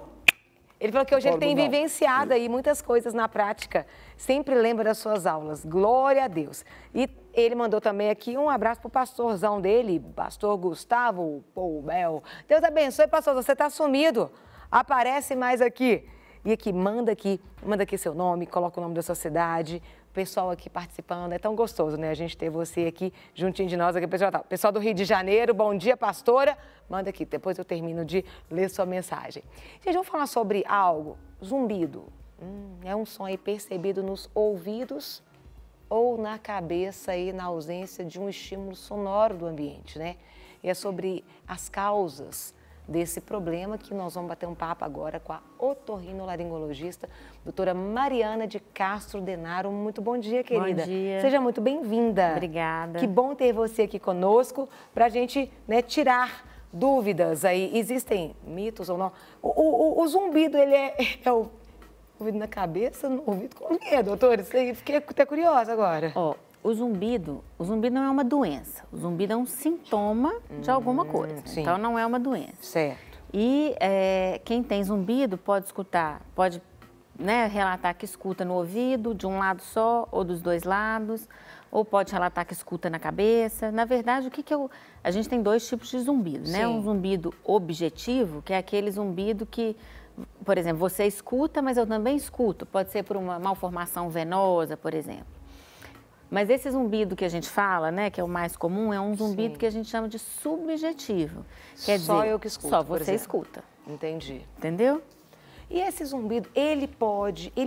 Ele falou que hoje ele tem vivenciado aí muitas coisas na prática. Sempre lembra das suas aulas. Glória a Deus. E ele mandou também aqui um abraço para o pastorzão dele, pastor Gustavo Poubel. Deus abençoe, pastor. Você está sumido. Aparece mais aqui. E aqui, manda aqui seu nome, coloca o nome da sua cidade. O pessoal aqui participando, é tão gostoso, né? A gente ter você aqui juntinho de nós. Aqui, pessoal do Rio de Janeiro, bom dia, pastora. Manda aqui, depois eu termino de ler sua mensagem. Gente, vamos falar sobre algo, zumbido. É um som aí percebido nos ouvidos ou na cabeça e na ausência de um estímulo sonoro do ambiente, né? E é sobre as causas desse problema que nós vamos bater um papo agora com a otorrinolaringologista, doutora Mariana de Castro Denaro. Muito bom dia, querida. Bom dia. Seja muito bem-vinda. Obrigada. Que bom ter você aqui conosco para a gente, né, tirar dúvidas aí. Existem mitos ou não? O zumbido, ele ouvido na cabeça, no ouvido com o quê, doutora? Isso aí, fiquei até curiosa agora. Ó, o zumbido não é uma doença. O zumbido é um sintoma de alguma coisa. Sim. Então, não é uma doença. Certo. E quem tem zumbido pode escutar, pode relatar que escuta no ouvido, de um lado só ou dos dois lados, ou pode relatar que escuta na cabeça. Na verdade, a gente tem dois tipos de zumbido, né? Um zumbido objetivo, que é aquele zumbido que, por exemplo, você escuta, mas eu também escuto. Pode ser por uma malformação venosa, por exemplo. Mas esse zumbido que a gente fala, né, que é o mais comum, é um zumbido que a gente chama de subjetivo. Quer dizer, só eu que escuto, só você escuta. Entendi. Entendeu? E esse zumbido, ele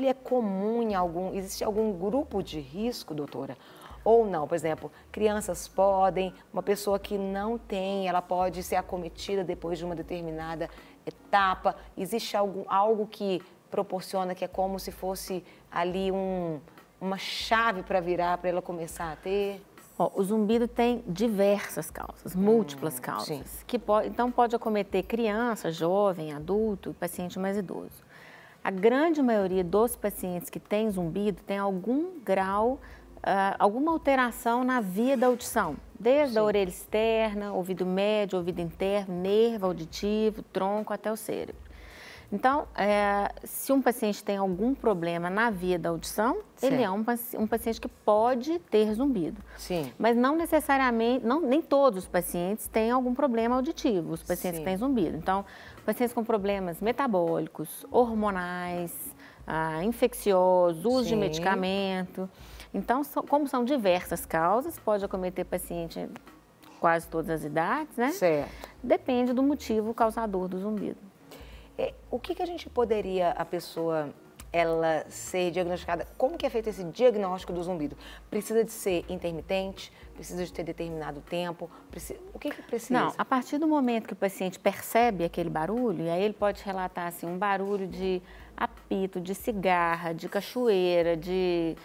é comum em existe algum grupo de risco, doutora? Ou não? Por exemplo, crianças podem, uma pessoa que não tem, ela pode ser acometida depois de uma determinada etapa. Existe algo que proporciona, que é como se fosse ali uma chave para virar, para ela começar a ter? Ó, o zumbido tem diversas causas, múltiplas causas. Então, pode acometer criança, jovem, adulto e paciente mais idoso. A grande maioria dos pacientes que têm zumbido tem algum grau, alguma alteração na via da audição. Desde a orelha externa, ouvido médio, ouvido interno, nervo auditivo, tronco até o cérebro. Então, se um paciente tem algum problema na via da audição, ele é um paciente que pode ter zumbido. Sim. Mas não necessariamente, nem todos os pacientes têm algum problema auditivo, os pacientes que têm zumbido. Então, pacientes com problemas metabólicos, hormonais, infecciosos, uso de medicamento. Então, como são diversas causas, pode acometer paciente em quase todas as idades, né? Certo. Depende do motivo causador do zumbido. O que a gente poderia, a pessoa, ela ser diagnosticada, como que é feito esse diagnóstico do zumbido? Precisa de ser intermitente? Precisa de ter determinado tempo? O que precisa? Não, a partir do momento que o paciente percebe aquele barulho, e aí ele pode relatar assim, um barulho de apito, de cigarra, de cachoeira, de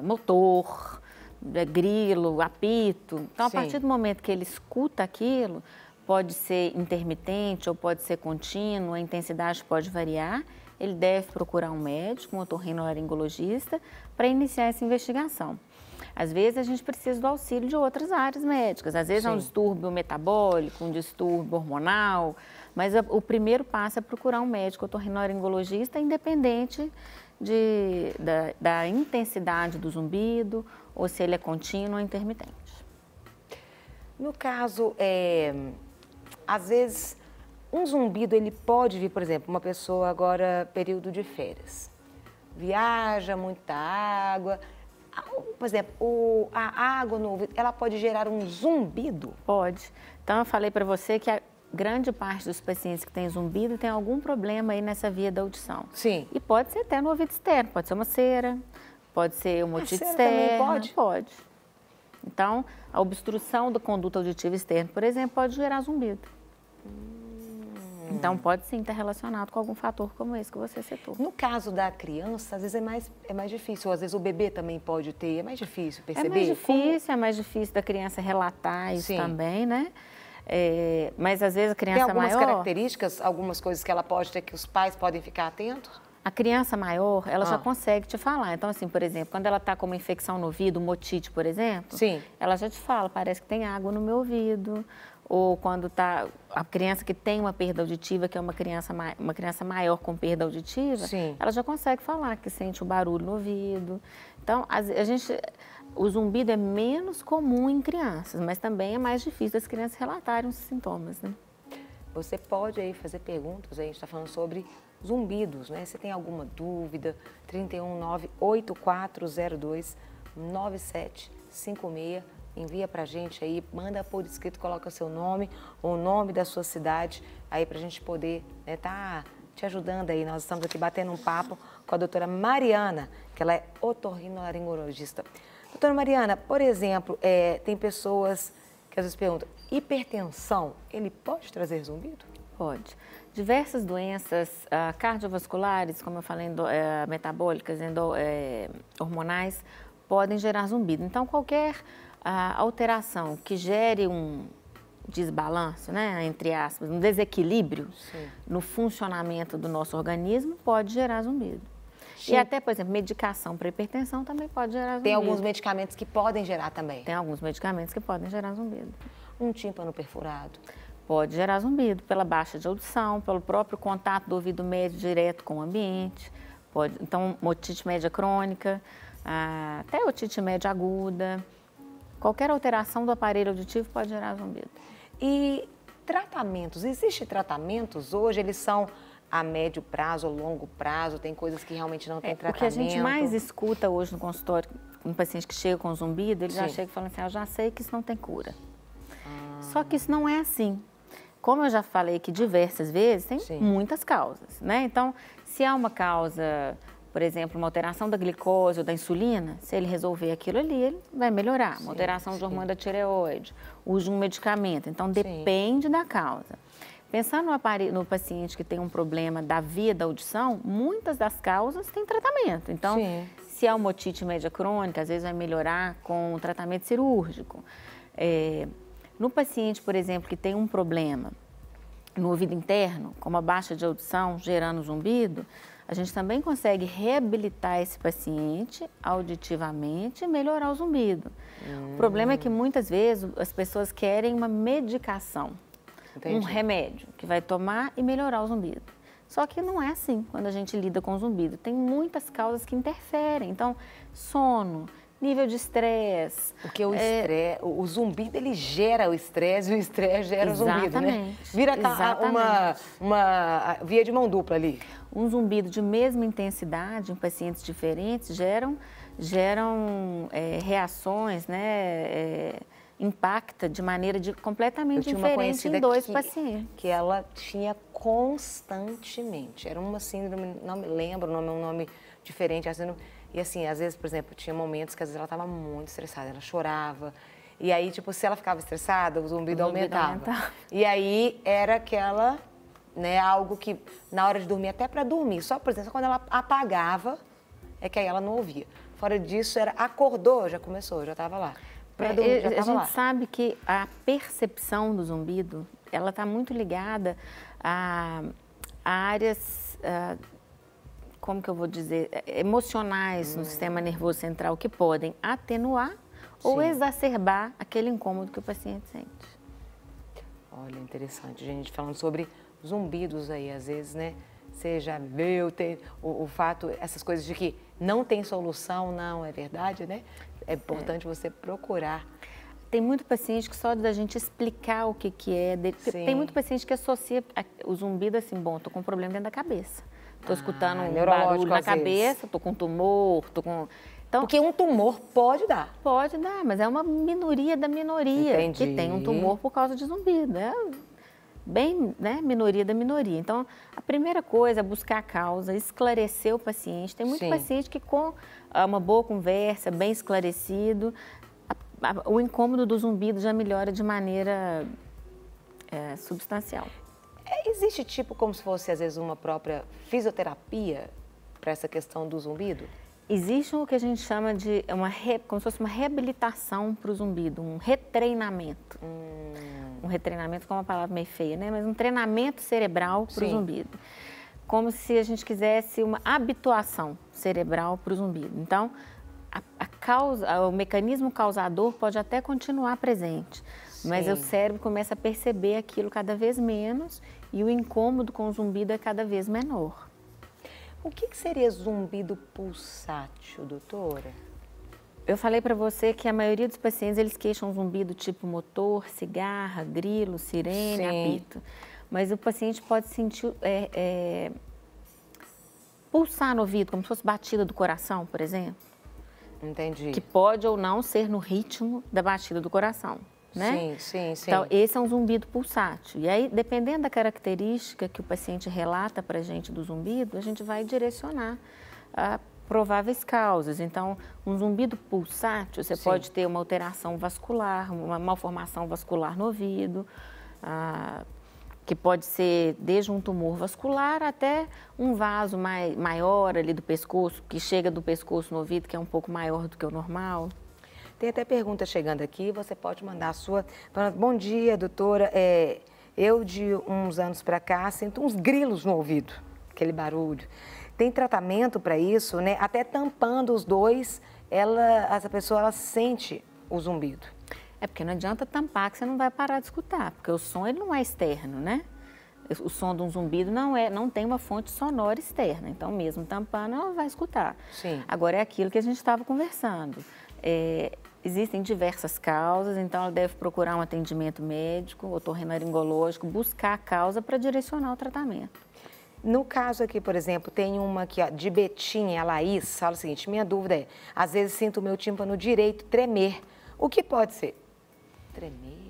motor, de grilo, apito. Então, a partir do momento que ele escuta aquilo, pode ser intermitente ou pode ser contínuo, a intensidade pode variar. Ele deve procurar um médico, um otorrinolaringologista, para iniciar essa investigação. Às vezes, a gente precisa do auxílio de outras áreas médicas. Às vezes, é um distúrbio metabólico, um distúrbio hormonal, mas o primeiro passo é procurar um médico otorrinolaringologista, independente da intensidade do zumbido ou se ele é contínuo ou intermitente. No caso, às vezes, um zumbido, ele pode vir, por exemplo, uma pessoa agora, período de férias, viaja, muita água, por exemplo, a água no ouvido, ela pode gerar um zumbido? Pode. Então, eu falei para você que a grande parte dos pacientes que têm zumbido tem algum problema aí nessa via da audição. Sim. E pode ser até no ouvido externo, pode ser uma cera, pode ser uma otite externa. Também pode? Pode. Então, a obstrução da conduta auditiva externa, por exemplo, pode gerar zumbido. Então, pode sim estar relacionado com algum fator como esse que você citou. No caso da criança, às vezes é mais difícil, ou às vezes o bebê também pode ter, é mais difícil perceber? É mais difícil da criança relatar isso também, né? Mas às vezes a criança maior... Tem algumas características, algumas coisas que ela pode ter que os pais podem ficar atentos? A criança maior, ela já consegue te falar. Então, assim, por exemplo, quando ela está com uma infecção no ouvido, uma otite, por exemplo, ela já te fala, parece que tem água no meu ouvido. Ou quando está a criança que tem uma perda auditiva, que é uma criança maior com perda auditiva, ela já consegue falar que sente o barulho no ouvido. Então, o zumbido é menos comum em crianças, mas também é mais difícil das crianças relatarem os sintomas, né? Você pode aí fazer perguntas, a gente está falando sobre zumbidos, né? Você tem alguma dúvida? 319-8402-9756. Envia pra gente aí, manda por escrito, coloca seu nome ou o nome da sua cidade aí pra gente poder tá te ajudando aí. Nós estamos aqui batendo um papo com a doutora Mariana, que ela é otorrinolaringologista. Doutora Mariana, por exemplo, tem pessoas que às vezes perguntam, hipertensão, ele pode trazer zumbido? Pode. Diversas doenças cardiovasculares, como eu falei, metabólicas, hormonais, podem gerar zumbido. Então, qualquer alteração que gere desbalanço, né, entre aspas, um desequilíbrio no funcionamento do nosso organismo, pode gerar zumbido. E até, por exemplo, medicação para hipertensão também pode gerar zumbido. Tem alguns medicamentos que podem gerar também? Tem alguns medicamentos que podem gerar zumbido. Um tímpano perfurado? Pode gerar zumbido pela baixa de audição, pelo próprio contato do ouvido médio direto com o ambiente. Pode, então, otite média crônica, até otite média aguda. Qualquer alteração do aparelho auditivo pode gerar zumbido. E tratamentos? Existem tratamentos hoje? Eles são a médio prazo ou longo prazo? Tem coisas que realmente não tem tratamento? O que a gente mais escuta hoje no consultório, um paciente que chega com zumbido, ele já chega falando assim, eu já sei que isso não tem cura. Só que isso não é assim. Como eu já falei aqui diversas vezes, tem muitas causas, né? Então, se há uma causa, por exemplo, uma alteração da glicose ou da insulina, se ele resolver aquilo ali, ele vai melhorar. Uma alteração de hormônio da tireoide, uso de um medicamento. Então, depende da causa. Pensando no paciente que tem um problema da via da audição, muitas das causas têm tratamento. Então, se há uma otite média crônica, às vezes vai melhorar com o tratamento cirúrgico. No paciente, por exemplo, que tem um problema no ouvido interno, como a baixa de audição gerando zumbido, a gente também consegue reabilitar esse paciente auditivamente e melhorar o zumbido. O problema é que muitas vezes as pessoas querem uma medicação, um remédio que vai tomar e melhorar o zumbido. Só que não é assim quando a gente lida com o zumbido. Tem muitas causas que interferem. Então, sono, nível de estresse. Porque o zumbido, ele gera o estresse e o estresse gera o zumbido, né? Vira uma via de mão dupla ali. Um zumbido de mesma intensidade em pacientes diferentes geram reações, né? Impacta de maneira completamente diferente em dois pacientes. Que ela tinha constantemente. Era uma síndrome, não me lembro, um nome diferente. E assim, às vezes, por exemplo, tinha momentos que às vezes ela estava muito estressada, ela chorava. E aí, tipo, se ela ficava estressada, o zumbido aumentava. E aí era aquela, né, algo que na hora de dormir, até para dormir, só, por exemplo, quando ela apagava, é que aí ela não ouvia. Fora disso, acordou, já começou, já estava lá. A gente sabe que a percepção do zumbido, ela está muito ligada a áreas... como que eu vou dizer, emocionais no sistema nervoso central que podem atenuar ou exacerbar aquele incômodo que o paciente sente. Olha, interessante, gente, falando sobre zumbidos aí, às vezes, né? Seja o fato, essas coisas de que não tem solução, não é verdade, né? É importante você procurar. Tem muito paciente que só da gente explicar o que é, tem muito paciente que associa o zumbido assim, bom, tô com um problema dentro da cabeça. Estou escutando um barulho na cabeça, estou com tumor, estou com... Então, porque um tumor pode dar. Pode dar, mas é uma minoria da minoria que tem um tumor por causa de zumbido. É bem, né, minoria da minoria. Então, a primeira coisa é buscar a causa, esclarecer o paciente. Tem muito paciente que com uma boa conversa, bem esclarecido, o incômodo do zumbido já melhora de maneira substancial. Existe tipo como se fosse, às vezes, uma própria fisioterapia para essa questão do zumbido? Existe o que a gente chama de como se fosse uma reabilitação para o zumbido, um retreinamento. Um retreinamento, que é uma palavra meio feia, né? Mas um treinamento cerebral para o zumbido. Como se a gente quisesse uma habituação cerebral para o zumbido. Então, o mecanismo causador pode até continuar presente, mas o cérebro começa a perceber aquilo cada vez menos e o incômodo com o zumbido é cada vez menor. O que seria zumbido pulsátil, doutora? Eu falei para você que a maioria dos pacientes, eles queixam zumbido tipo motor, cigarra, grilo, sirene, apito. Mas o paciente pode sentir pulsar no ouvido, como se fosse batida do coração, por exemplo. Entendi. Que pode ou não ser no ritmo da batida do coração, né? Sim. Então, esse é um zumbido pulsátil. E aí, dependendo da característica que o paciente relata para a gente do zumbido, a gente vai direcionar a prováveis causas. Então, um zumbido pulsátil, você pode ter uma alteração vascular, uma malformação vascular no ouvido, que pode ser desde um tumor vascular até um vaso maior ali do pescoço, que chega do pescoço no ouvido, que é um pouco maior do que o normal. Tem até pergunta chegando aqui, você pode mandar a sua. Bom dia, doutora. Eu, de uns anos para cá, sinto uns grilos no ouvido, aquele barulho. Tem tratamento para isso, né? Até tampando os dois, essa pessoa ela sente o zumbido. É porque não adianta tampar que você não vai parar de escutar, porque o som ele não é externo, né? O som de um zumbido não tem uma fonte sonora externa, então mesmo tampando ela vai escutar. Sim. Agora é aquilo que a gente estava conversando. Existem diversas causas, então ela deve procurar um atendimento médico, otorrinolaringológico, buscar a causa para direcionar o tratamento. No caso aqui, por exemplo, tem uma aqui, ó, de Betinha, a Laís, fala o seguinte, minha dúvida é, às vezes sinto o meu tímpano direito tremer. O que pode ser? Tremer?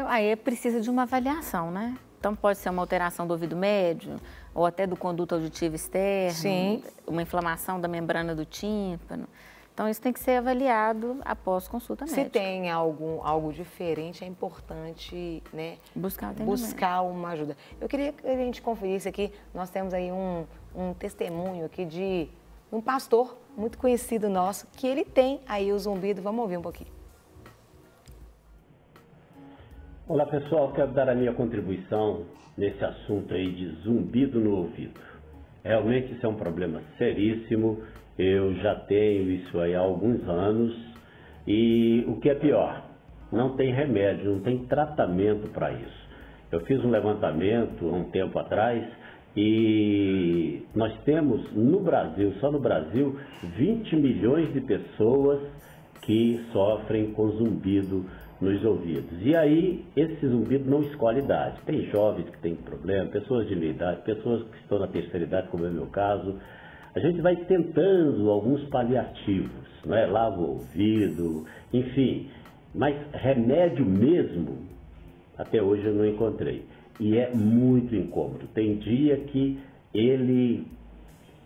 Aí precisa de uma avaliação, né? Então pode ser uma alteração do ouvido médio, ou até do conduto auditivo externo, sim, uma inflamação da membrana do tímpano. Então, isso tem que ser avaliado após consulta médica. Se tem algo diferente, é importante, né, buscar uma ajuda. Eu queria que a gente conferisse aqui, nós temos aí um testemunho aqui de um pastor muito conhecido nosso, que ele tem aí o zumbido. Vamos ouvir um pouquinho. Olá, pessoal. Quero dar a minha contribuição nesse assunto aí de zumbido no ouvido. Realmente isso é um problema seríssimo. Eu já tenho isso aí há alguns anos e o que é pior, não tem remédio, não tem tratamento para isso. Eu fiz um levantamento há um tempo atrás e nós temos no Brasil, só no Brasil, 20 milhões de pessoas que sofrem com zumbido nos ouvidos. E aí, esse zumbido não escolhe idade. Tem jovens que têm problema, pessoas de meia idade, pessoas que estão na terceira idade, como é o meu caso. A gente vai tentando alguns paliativos, né? Lava o ouvido, enfim. Mas remédio mesmo, até hoje eu não encontrei. E é muito incômodo. Tem dia que ele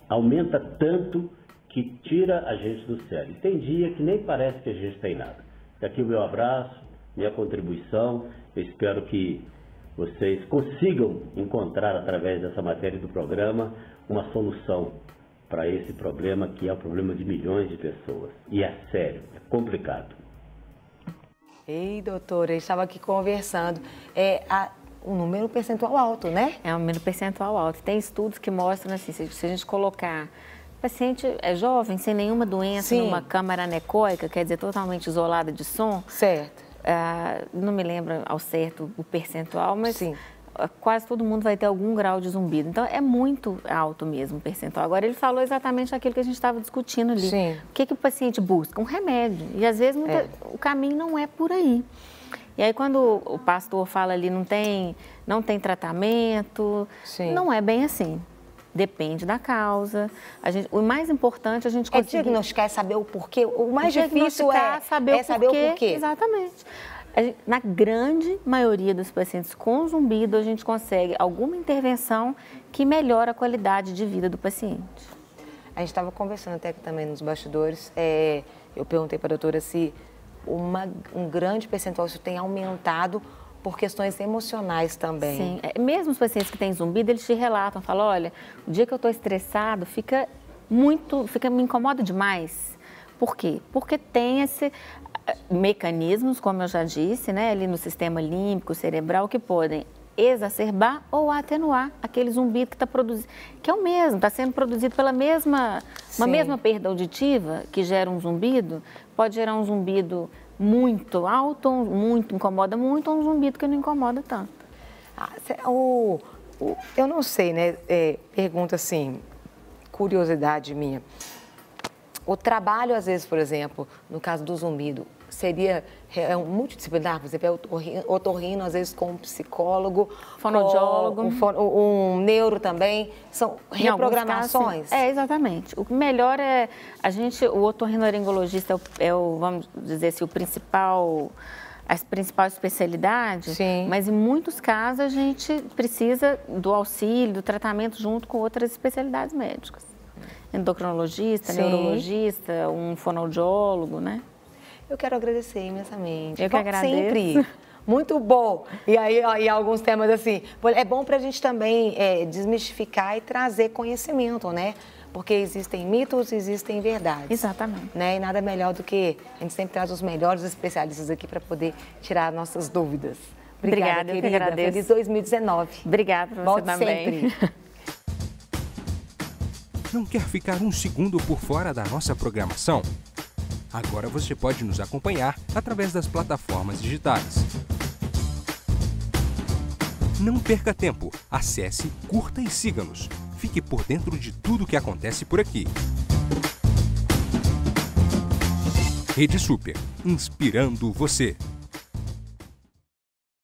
aumenta tanto que tira a gente do sério. Tem dia que nem parece que a gente tem nada. Aqui o meu abraço, minha contribuição. Eu espero que vocês consigam encontrar, através dessa matéria do programa, uma solução para esse problema, que é o problema de milhões de pessoas. E é sério, é complicado. Ei, doutora, eu estava aqui conversando. Um número percentual alto, né? É um número percentual alto. Tem estudos que mostram, assim, se a gente colocar paciente jovem, sem nenhuma doença, sim, numa câmara anecoica, quer dizer, totalmente isolada de som. Certo. Não me lembro ao certo o percentual, mas sim, quase todo mundo vai ter algum grau de zumbido. Então, é muito alto mesmo o percentual. Agora, ele falou exatamente aquilo que a gente estava discutindo ali. Sim. O que o paciente busca? Um remédio. E, às vezes, o caminho não é por aí. E aí, quando o pastor fala ali, não tem tratamento, sim, não é bem assim. Depende da causa. O mais importante a gente conseguir... É diagnosticar, é saber o porquê. O mais difícil é saber o porquê. Exatamente. Na grande maioria dos pacientes com zumbido, a gente consegue alguma intervenção que melhora a qualidade de vida do paciente. A gente estava conversando até aqui também nos bastidores. Eu perguntei para a doutora se um grande percentual isso tem aumentado por questões emocionais também. Sim, mesmo os pacientes que têm zumbido, eles te relatam, falam, olha, o dia que eu estou estressado, me incomoda demais. Por quê? Porque tem esse mecanismos, como eu já disse, né, ali no sistema límbico, cerebral, que podem exacerbar ou atenuar aquele zumbido que está produzindo, que é o mesmo, está sendo produzido pela mesma perda auditiva que gera um zumbido, pode gerar um zumbido muito alto, incomoda muito, ou um zumbido que não incomoda tanto. Eu não sei, né? Pergunta assim, curiosidade minha. O trabalho, às vezes, por exemplo, no caso do zumbido, seria multidisciplinar, por exemplo, otorrino, às vezes com um psicólogo, fonoaudiólogo, um neuro também, são reprogramações? Casos, exatamente. O melhor é o otorrinolaringologista vamos dizer assim, a principal especialidade, sim, mas em muitos casos a gente precisa do auxílio, do tratamento junto com outras especialidades médicas. Endocrinologista, sim, neurologista, um fonoaudiólogo, né? Eu quero agradecer imensamente. Eu que agradeço. Sempre Muito bom. E aí, ó, e alguns temas assim, é bom para a gente também desmistificar e trazer conhecimento, né? Porque existem mitos, existem verdades. Exatamente. Né? E nada melhor do que a gente sempre traz os melhores especialistas aqui para poder tirar nossas dúvidas. Obrigada, querida. Eu que agradeço. Feliz 2019. Obrigada para você Volte também. sempre. Não quer ficar um segundo por fora da nossa programação? Agora você pode nos acompanhar através das plataformas digitais. Não perca tempo. Acesse, curta e siga-nos. Fique por dentro de tudo o que acontece por aqui. Rede Super, inspirando você.